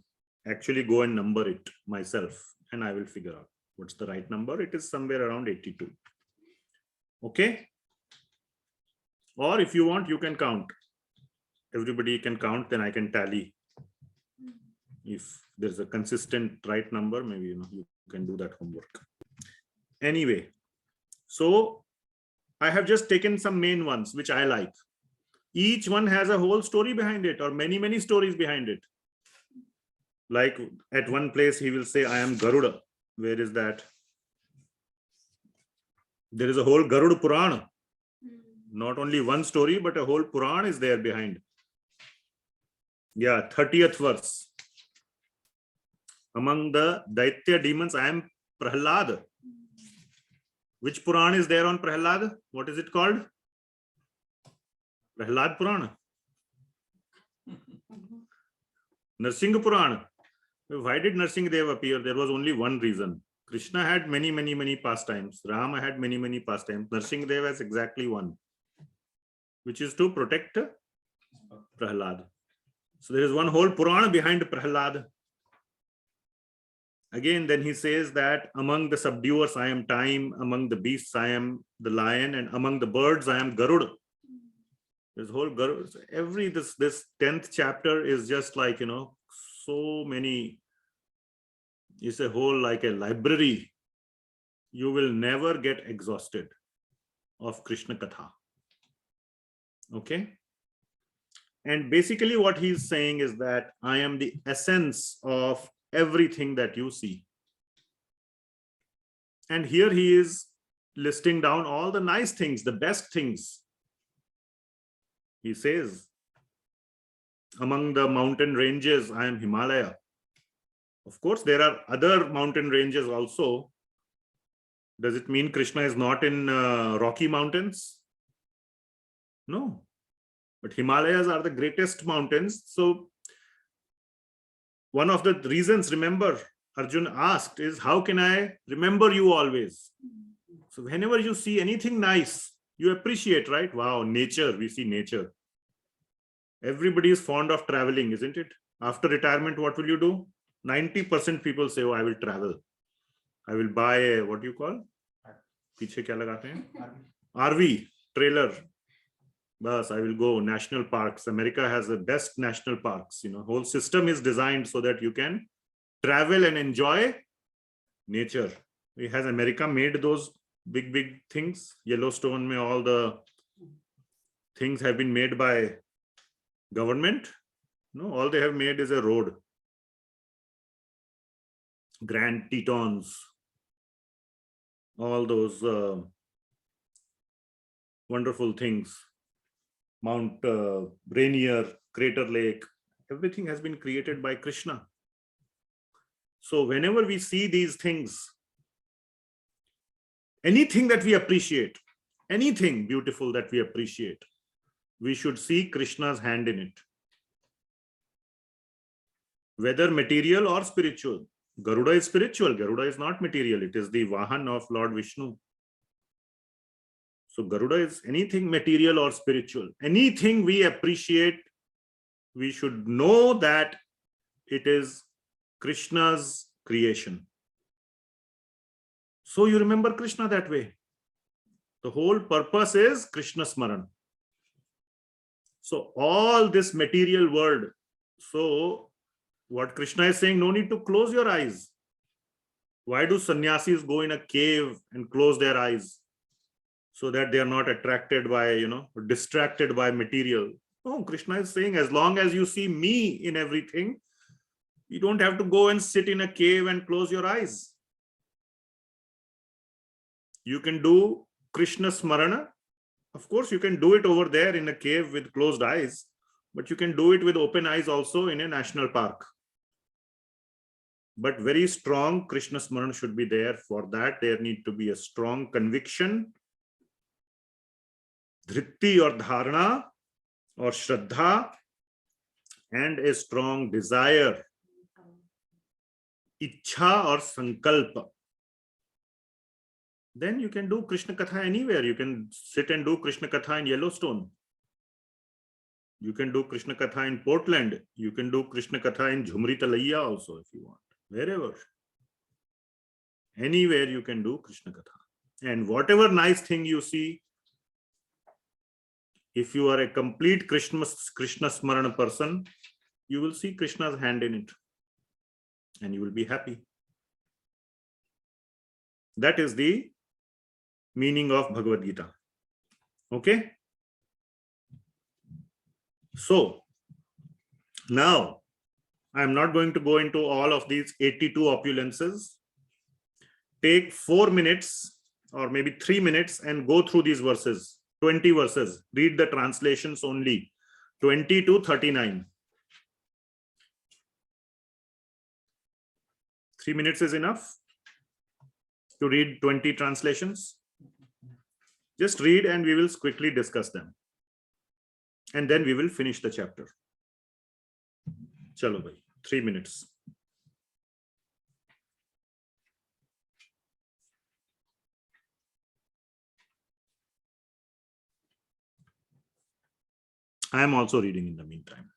actually go and number it myself and I will figure out what's the right number. It is somewhere around 82. Okay. Or if you want, you can count. Everybody can count, then I can tally. If there's a consistent right number, maybe you can do that homework. Anyway, so I have just taken some main ones which I like. Each one has a whole story behind it or many stories behind it. Like at one place he will say, I am Garuda. Where is that? There is a whole Garuda Purana. Not only one story, but a whole Purana is there behind. Yeah, 30th verse. Among the Daitya demons, I am Prahlad. Which Purana is there on Prahlad? What is it called? Prahlad Purana. Narsingh Purana. Why did Narsingh Dev appear? There was only one reason. Krishna had many pastimes. Rama had many pastimes. Narsingh Dev has exactly one, which is to protect Prahlad. So there is one whole Purana behind Prahlad. Again, then he says that among the subduers, I am time. Among the beasts, I am the lion. And among the birds, I am Garuda. This whole Garuda, this 10th chapter is just like, so many. It's a whole like a library. You will never get exhausted of Krishna Katha. Okay? And basically what he's saying is that I am the essence of everything that you see. And here he is listing down all the nice things, the best things. He says, among the mountain ranges, I am Himalaya. Of course, there are other mountain ranges also. Does it mean Krishna is not in Rocky Mountains? No. But Himalayas are the greatest mountains. So one of the reasons, remember, Arjuna asked is, how can I remember you always? So whenever you see anything nice, you appreciate, right? Wow, nature, we see nature. Everybody is fond of traveling, isn't it? After retirement, what will you do? 90% people say, oh, I will travel. I will buy a, what do you call? Piche kya lagate hain? RV, trailer. Bas, I will go national parks. America has the best national parks. Whole system is designed so that you can travel and enjoy nature. Has America made those big things? Yellowstone, mein all the things have been made by government. No, all they have made is a road. Grand Tetons, all those wonderful things. Mount Rainier, Crater Lake, everything has been created by Krishna. So whenever we see these things, anything that we appreciate, anything beautiful that we appreciate, we should see Krishna's hand in it. Whether material or spiritual. Garuda is spiritual. Garuda is not material. It is the Vahan of Lord Vishnu. So Garuda is anything material or spiritual. Anything we appreciate, we should know that it is Krishna's creation. So you remember Krishna that way. The whole purpose is Krishna smarana. So all this material world. So what Krishna is saying, no need to close your eyes. Why do sannyasis go in a cave and close their eyes? So that they are not attracted by, distracted by material. No, Krishna is saying, as long as you see me in everything, you don't have to go and sit in a cave and close your eyes. You can do Krishna smarana. Of course, you can do it over there in a cave with closed eyes, but you can do it with open eyes also in a national park. But very strong Krishna smarana should be there. For that, there need to be a strong conviction, dhritti or dharana or shraddha, and a strong desire, ichha or sankalpa. Then you can do Krishna Katha anywhere. You can sit and do Krishna Katha in Yellowstone. You can do Krishna Katha in Portland. You can do Krishna Katha in Jhumri Talaiya also if you want. Wherever. Anywhere you can do Krishna Katha. And whatever nice thing you see, if you are a complete Krishna smarana person, you will see Krishna's hand in it. And you will be happy. That is the meaning of Bhagavad Gita. Okay? So, now, I am not going to go into all of these 82 opulences. Take 4 minutes or maybe 3 minutes and go through these verses, 20 verses. Read the translations only, 20 to 39. 3 minutes is enough to read 20 translations. Just read and we will quickly discuss them. And then we will finish the chapter. Chalo bhai, 3 minutes. I am also reading in the meantime.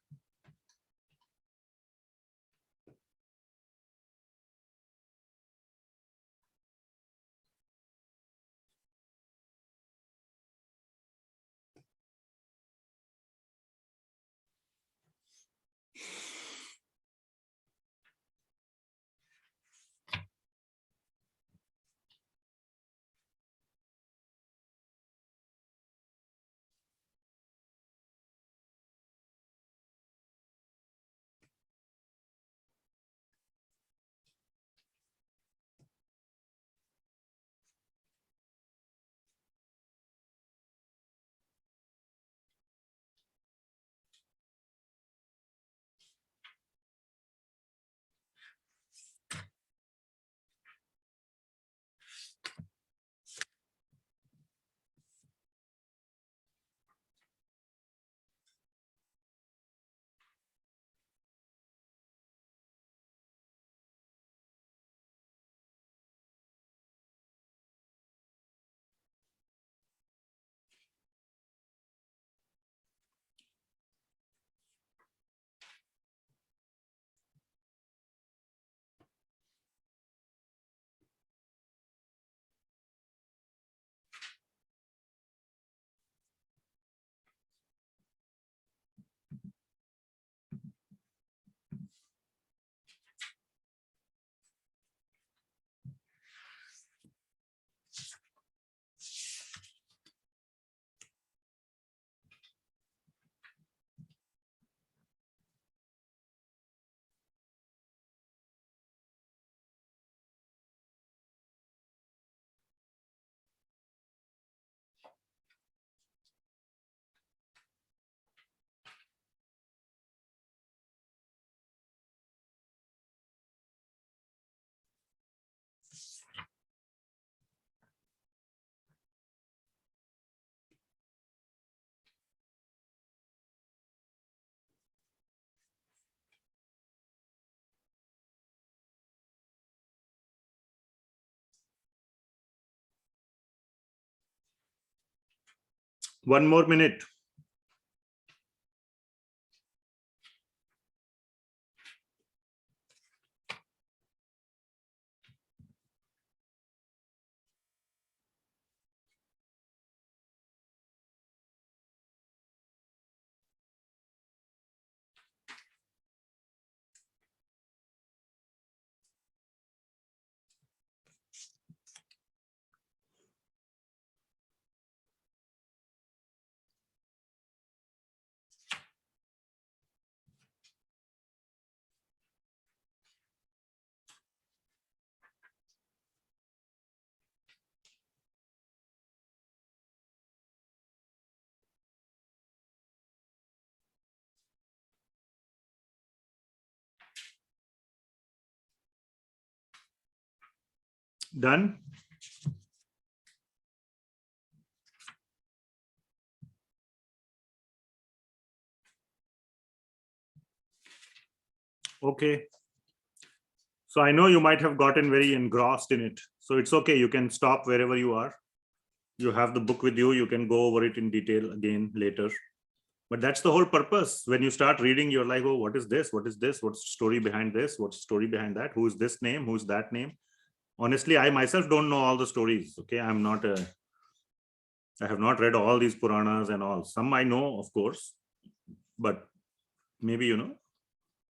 One more minute. Done? Okay. So I know you might have gotten very engrossed in it. So it's okay. You can stop wherever you are. You have the book with you. You can go over it in detail again later. But that's the whole purpose. When you start reading, you're like, oh, what is this? What is this? What's the story behind this? What's the story behind that? Who's this name? Who's that name? Honestly, I myself don't know all the stories. Okay. I have not read all these Puranas and all. Some I know, of course, but maybe,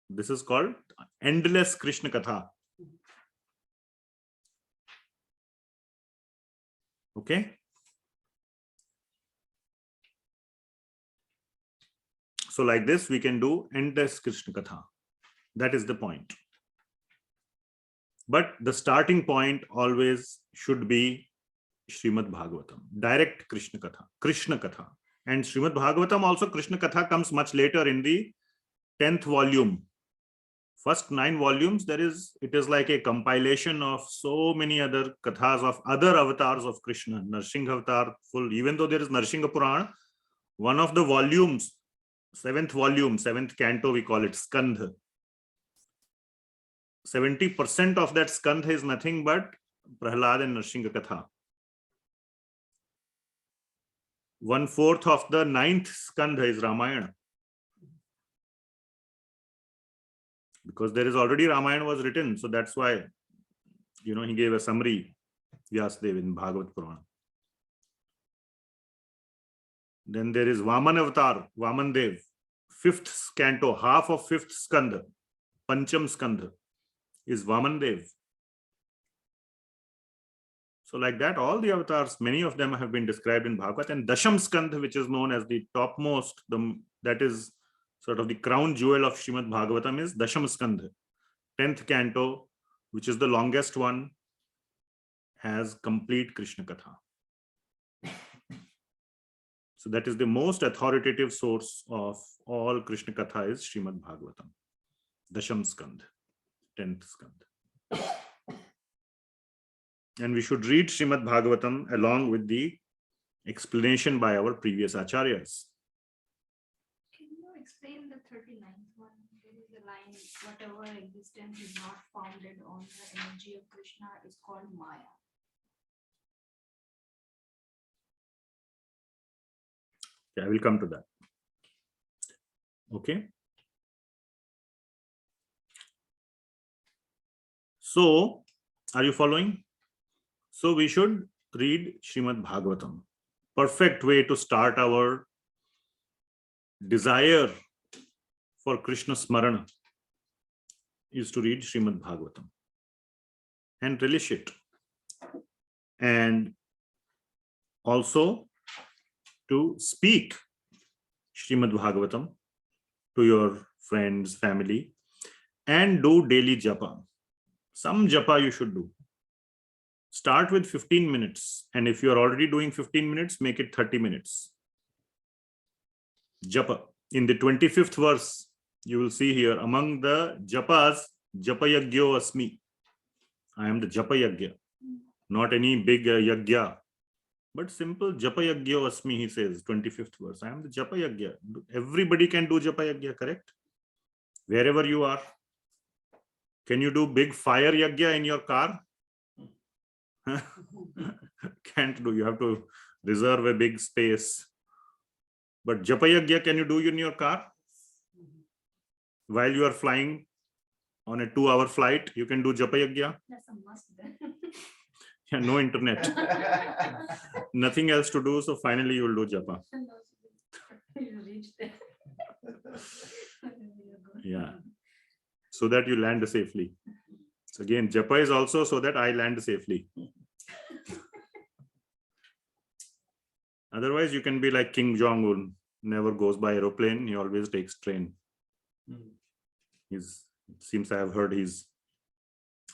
this is called endless Krishna Katha. Okay. So like this, we can do endless Krishna Katha. That is the point. But the starting point always should be Srimad Bhagavatam, direct Krishna Katha. And Srimad Bhagavatam also, Krishna Katha comes much later in the 10th volume. First 9 volumes, it is like a compilation of so many other kathas of other avatars of Krishna. Narsingha avatar full, even though there is Narsingha Purana, one of the volumes, 7th volume, 7th canto, we call it Skandha. 70% of that Skandha is nothing but Prahlad and Narsingha Katha. 1/4 of the 9th Skandha is Ramayana. Because there is already Ramayana was written, so that's why, he gave a summary, Vyasadeva in Bhagavad Purana. Then there is Vaman Avatar, Vaman Dev, 5th canto, half of 5th Skandha, Pancham Skandha is Vaman Dev. So like that, all the avatars, many of them have been described in Bhagavad, and Dasham Skandha, which is known as the topmost, that is sort of the crown jewel of Srimad Bhagavatam, is Dasham Skandha. 10th canto, which is the longest one, has complete Krishna Katha. So that is the most authoritative source of all Krishna Katha is Srimad Bhagavatam. Dasham Skandha, 10th Skandha. And we should read Srimad Bhagavatam along with the explanation by our previous acharyas. Can you explain the 39th one? There is a line, whatever existence is not founded on the energy of Krishna is called Maya. Okay, I will come to that. Okay. So, are you following? So we should read Srimad Bhagavatam. Perfect way to start our desire for Krishna smarana is to read Srimad Bhagavatam and relish it. And also to speak Srimad Bhagavatam to your friends, family, and do daily japa. Some japa you should do. Start with 15 minutes. And if you are already doing 15 minutes, make it 30 minutes. Japa. In the 25th verse, you will see here, among the japas, japa yagyo asmi. I am the japa yagya. Not any big yagya, but simple japa yagyo asmi, he says, 25th verse. I am the japa yagya. Everybody can do japa yagya, correct? Wherever you are. Can you do big fire yagya in your car? Can't do. You have to reserve a big space. But japa yagya, can you do in your car? While you are flying on a 2-hour flight, you can do japa yagya. That's a must then. Yeah, no internet. Nothing else to do. So finally you will do japa. You reach there. Yeah. So that you land safely. So again, japa is also so that I land safely. Otherwise, you can be like King Jong-un, never goes by aeroplane, he always takes train. It seems I have heard he's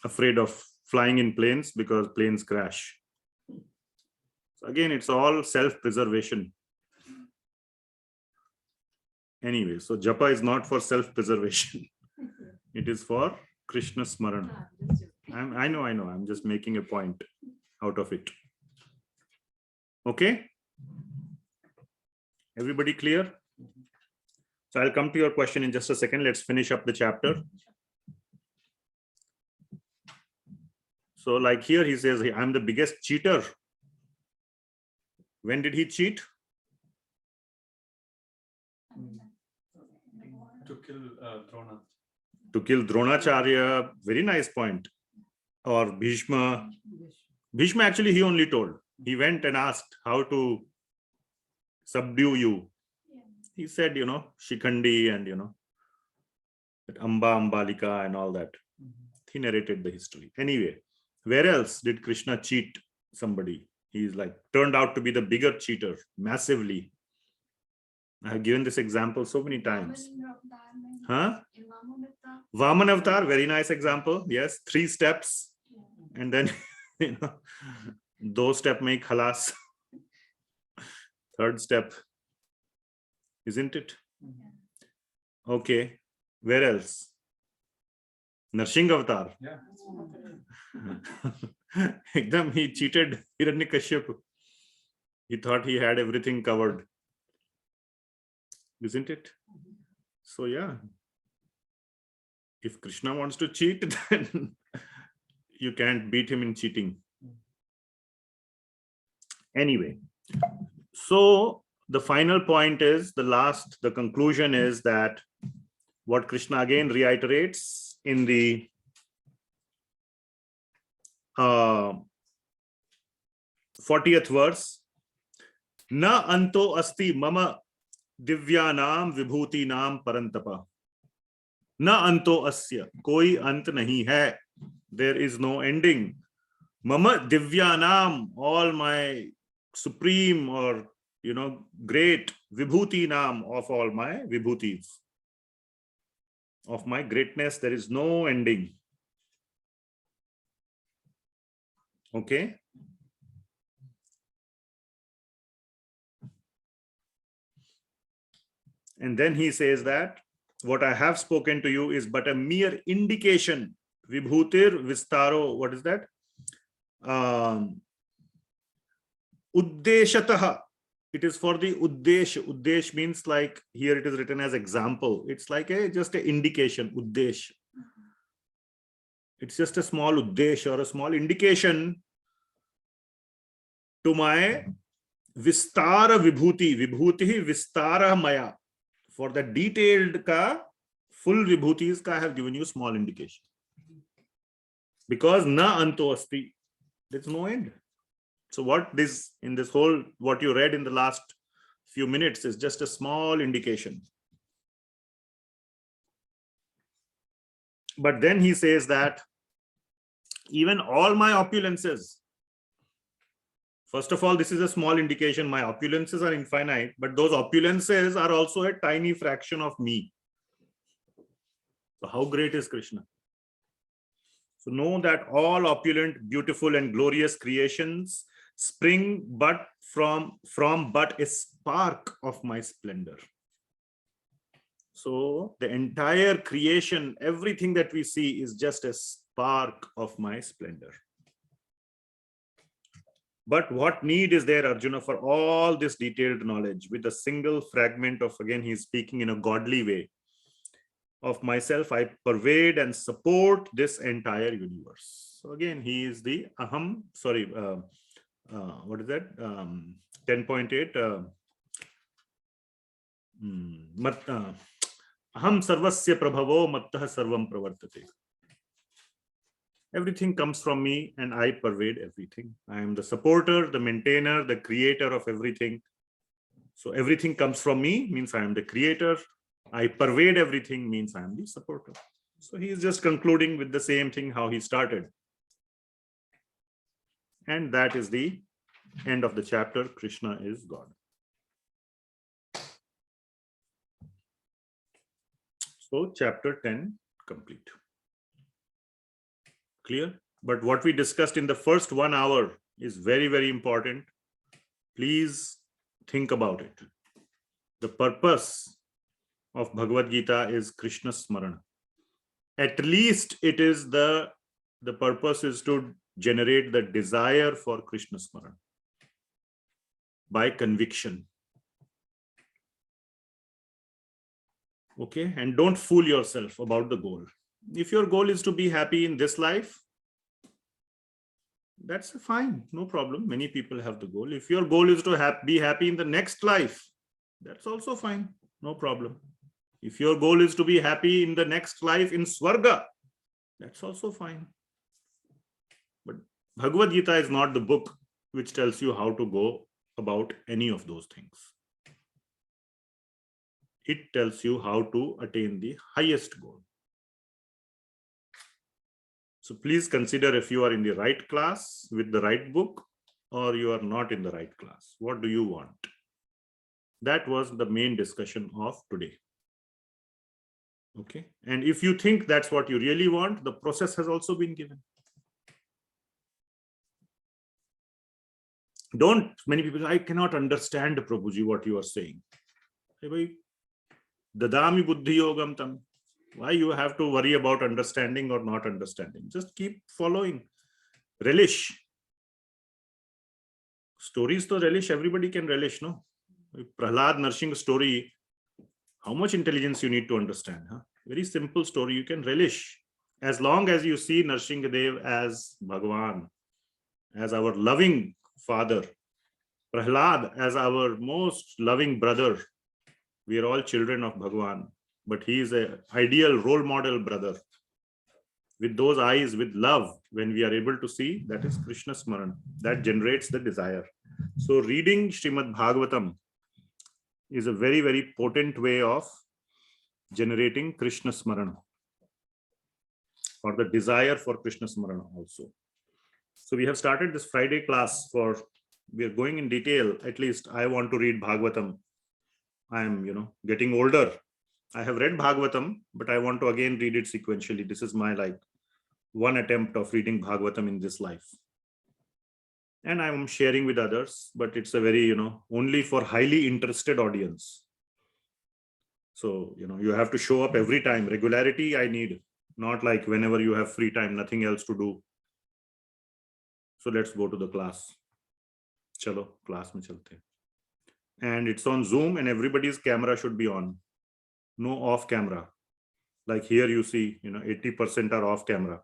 afraid of flying in planes because planes crash. So again, it's all self-preservation. Anyway, so japa is not for self-preservation. It is for Krishna smarana. I know. I'm just making a point out of it. Okay? Everybody clear? So I'll come to your question in just a second. Let's finish up the chapter. So like here he says, I'm the biggest cheater. When did he cheat? To kill Drona. To kill Dronacharya. Very nice point. Or Bhishma. Bhishma actually he only told. He went and asked how to subdue you. He said, Shikhandi and, that Amba, Ambalika and all that. He narrated the history. Anyway, where else did Krishna cheat somebody? He's like turned out to be the bigger cheater massively. I have given this example so many times. Huh? In Vamanavatar. Vaman avatar, very nice example. Yes, 3 steps. And then, those step make halas. 3rd step, isn't it? Okay. Where else? Narsingh avatar. Yeah. Ekdam, he cheated Hiranyakashipu. He thought he had everything covered. Isn't it? So yeah. If Krishna wants to cheat, then you can't beat him in cheating. Anyway, so the final point is, the conclusion is that what Krishna again reiterates in the 40th verse, na anto asti mama divyanam vibhutinam parantapa. Na anto asya, koi ant nahi hai. There is no ending. Mama divyanam, all my supreme or great vibhutinam, of all my vibhutis, of my greatness, there is no ending. Okay. And then he says that what I have spoken to you is but a mere indication. Vibhutir vistaro, what is that? Uddeshataha. It is for the uddesh. Uddesh means, like here it is written as example. It's like just an indication. Uddesh. It's just a small uddesh or a small indication to my vistara vibhuti. Vibhuti vistara maya. For the detailed full vibhutis I have given you small indication. Because na anto asti, there's no end. So what what you read in the last few minutes is just a small indication. But then he says that even all my opulences, first of all, this is a small indication. My opulences are infinite, but those opulences are also a tiny fraction of me. So how great is Krishna? So know that all opulent, beautiful, and glorious creations spring but from but a spark of my splendor. So the entire creation, everything that we see is just a spark of my splendor. But what need is there, Arjuna, for all this detailed knowledge with a single fragment of, again, he's speaking in a godly way, of myself, I pervade and support this entire universe. So again, he is the aham, what is that? 10.8. Aham sarvasya prabhavo mattah sarvam pravartate. Everything comes from me and I pervade everything. I am the supporter, the maintainer, the creator of everything. So everything comes from me means I am the creator. I pervade everything means I am the supporter. So he is just concluding with the same thing how he started. And that is the end of the chapter. Krishna is God. So chapter 10 complete. Clear? But what we discussed in the first 1 hour is very, very important. Please think about it. The purpose of Bhagavad Gita is Krishna smarana. At least it is the purpose is to generate the desire for Krishna smarana by conviction. Okay, and don't fool yourself about the goal. If your goal is to be happy in this life, that's fine, no problem. Many people have the goal. If your goal is to be happy in the next life, that's also fine, no problem. If your goal is to be happy in the next life in Svarga, that's also fine. But Bhagavad Gita is not the book which tells you how to go about any of those things. It tells you how to attain the highest goal. So please consider if you are in the right class with the right book or you are not in the right class. What do you want? That was the main discussion of today. Okay. And if you think that's what you really want, the process has also been given. Many people, I cannot understand, Prabhuji, what you are saying. Hey, bhai, dadami buddhi yogam tam. Why you have to worry about understanding or not understanding? Just keep following. Relish. Stories to relish, everybody can relish, no? Prahlad Narshing story, how much intelligence you need to understand? Huh? Very simple story, you can relish. As long as you see Narsingadev as Bhagavan, as our loving father, Prahlad as our most loving brother. We are all children of Bhagavan, but he is an ideal role model brother. With those eyes, with love, when we are able to see, that is Krishna smarana. That generates the desire. So reading Srimad Bhagavatam is a very, very potent way of generating Krishna smarana, or the desire for Krishna smarana also. So we have started this Friday class we are going in detail. At least I want to read Bhagavatam. I am, getting older. I have read Bhagavatam, but I want to again read it sequentially. This is my one attempt of reading Bhagavatam in this life. And I am sharing with others, but it's a very, only for highly interested audience. So, you have to show up every time. Regularity I need, not like whenever you have free time, nothing else to do. So let's go to the class. Chalo, class mein chalte. And it's on Zoom and everybody's camera should be on. No off camera. Like here you see, 80% are off camera.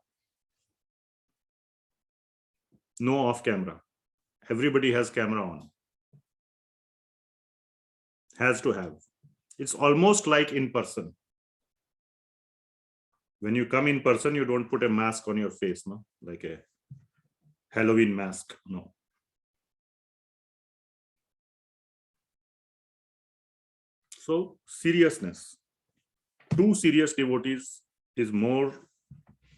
No off camera. Everybody has camera on. Has to have. It's almost like in person. When you come in person, you don't put a mask on your face, no? Like a Halloween mask, no. So seriousness. 2 serious devotees is more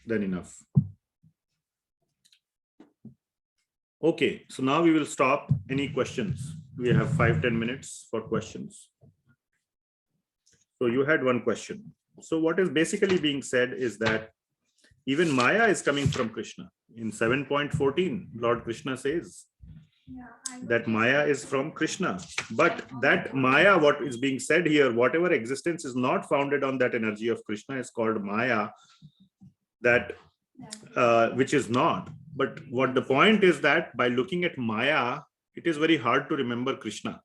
than enough. Okay, so now we will stop. Any questions? We have 5-10 minutes for questions. So you had one question. So what is basically being said is that even Maya is coming from Krishna. In 7.14, Lord Krishna says that Maya is from Krishna. But that Maya, what is being said here, whatever existence is not founded on that energy of Krishna is called Maya, that which is not. But what the point is that by looking at Maya, it is very hard to remember Krishna.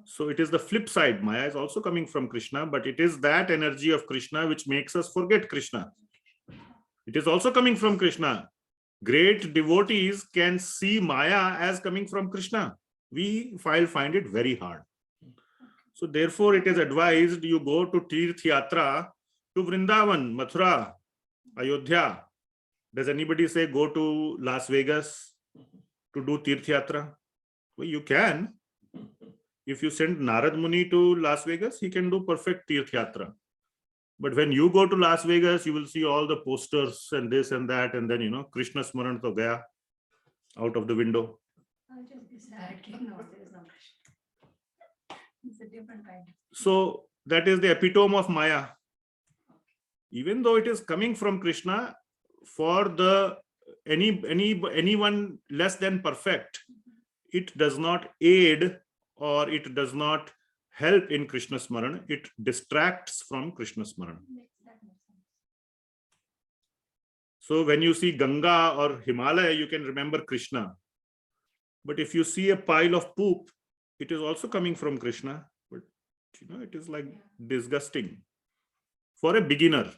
So it is the flip side. Maya is also coming from Krishna, but it is that energy of Krishna which makes us forget Krishna. It is also coming from Krishna. Great devotees can see Maya as coming from Krishna. We find it very hard. So therefore it is advised you go to Tirth Yatra to Vrindavan, Mathura, Ayodhya. Does anybody say go to Las Vegas to do Tirth Yatra? Well, you can. If you send Narad Muni to Las Vegas, he can do perfect Tirth Yatra. But when you go to Las Vegas, you will see all the posters and this and that, and then, Krishna Smaran to gaya out of the window. I'll just be sad. No, there is no Krishna. It's a different kind. So that is the epitome of Maya. Even though it is coming from Krishna, for the anyone less than perfect, it does not aid or it does not help in Krishna Smarana. It distracts from Krishna Smarana. So when you see Ganga or Himalaya, you can remember Krishna. But if you see a pile of poop, it is also coming from Krishna. But it is like disgusting for a beginner.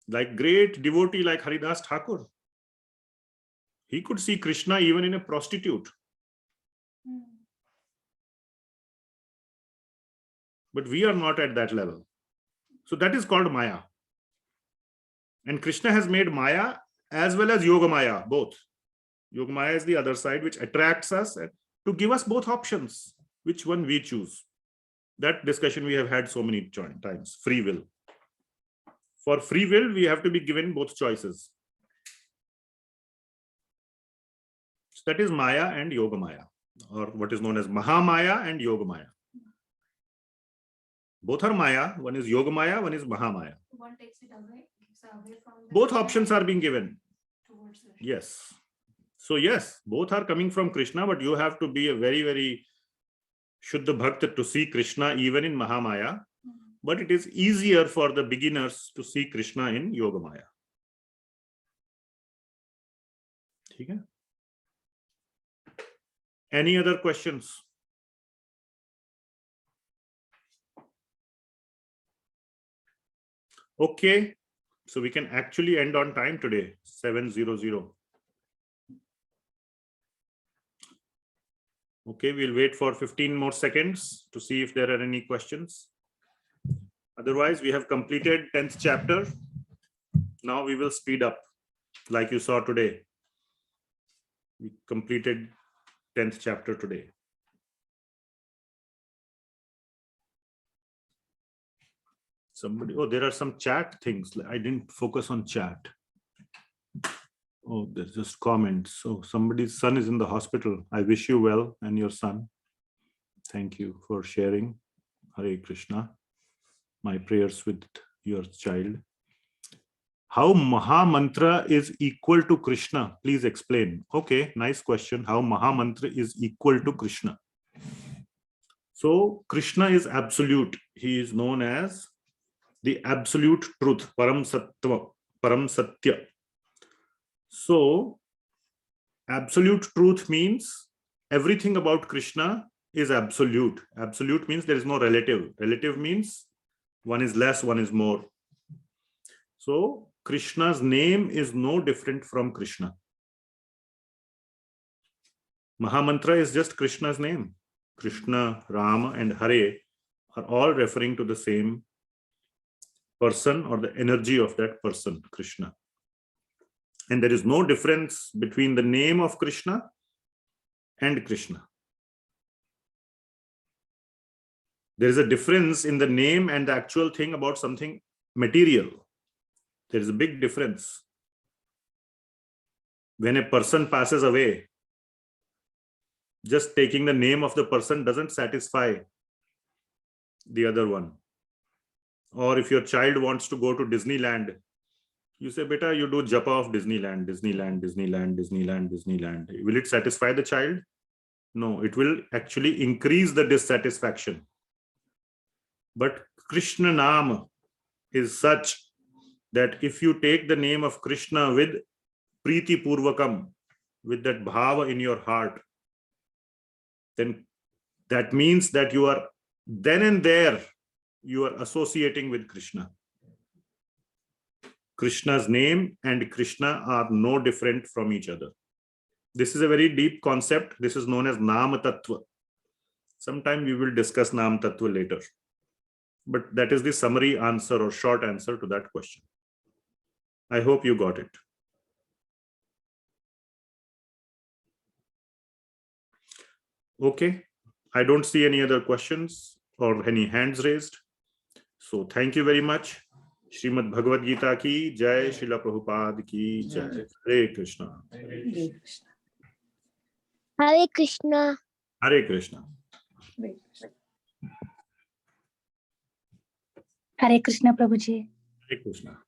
Like great devotee like Haridas Thakur, he could see Krishna even in a prostitute. But we are not at that level. So that is called Maya. And Krishna has made Maya as well as Yoga Maya, both. Yoga Maya is the other side which attracts us to give us both options. Which one we choose? That discussion we have had so many times. Free will. For free will, we have to be given both choices. So that is Maya and Yoga Maya. or what is known as Mahamaya and Yogamaya. Both are Maya. One is Yogamaya, one is Mahamaya. One takes it away, gives away from the Both options are being given. towards the Yes. So yes, both are coming from Krishna, but you have to be a very, very Shuddha Bhakta to see Krishna even in Mahamaya. But it is easier for the beginners to see Krishna in Yogamaya. Okay? Any other questions? Okay, so we can actually end on time today, 7:00. Okay, we'll wait for 15 more seconds to see if there are any questions. Otherwise, we have completed 10th chapter. Now we will speed up, like you saw today. We completed 10th chapter today. Somebody, oh, there are some chat things. I didn't focus on chat. Oh, there's just comments. So somebody's son is in the hospital. I wish you well and your son. Thank you for sharing. Hare Krishna. My prayers with your child. How Mahamantra is equal to Krishna? Please explain. Okay, nice question. How Mahamantra is equal to Krishna? So Krishna is absolute. He is known as the absolute truth, Param Sattva, Param Satya. So absolute truth means everything about Krishna is absolute. Absolute means there is no relative. Relative means one is less, one is more. So Krishna's name is no different from Krishna. Mahamantra is just Krishna's name. Krishna, Rama, and Hare are all referring to the same person or the energy of that person, Krishna. And there is no difference between the name of Krishna and Krishna. There is a difference in the name and the actual thing about something material. There is a big difference. When a person passes away, just taking the name of the person doesn't satisfy the other one. Or if your child wants to go to Disneyland, you say, beta, you do japa of Disneyland, Disneyland, Disneyland, Disneyland, Disneyland. Will it satisfy the child? No, it will actually increase the dissatisfaction. But Krishna Nama is such that if you take the name of Krishna with Priti Purvakam, with that bhava in your heart, then that means that you are then and there, you are associating with Krishna. Krishna's name and Krishna are no different from each other. This is a very deep concept. This is known as Nama Tattva. Sometime we will discuss Nama Tattva later. But that is the summary answer or short answer to that question. I hope you got it. Okay. I don't see any other questions or any hands raised. So thank you very much. Srimad Bhagavad Gita ki jai, Srila Prabhupada ki jai. Hare Krishna. Hare Krishna. Hare Krishna. Hare Krishna, Prabhuji. Hare Krishna.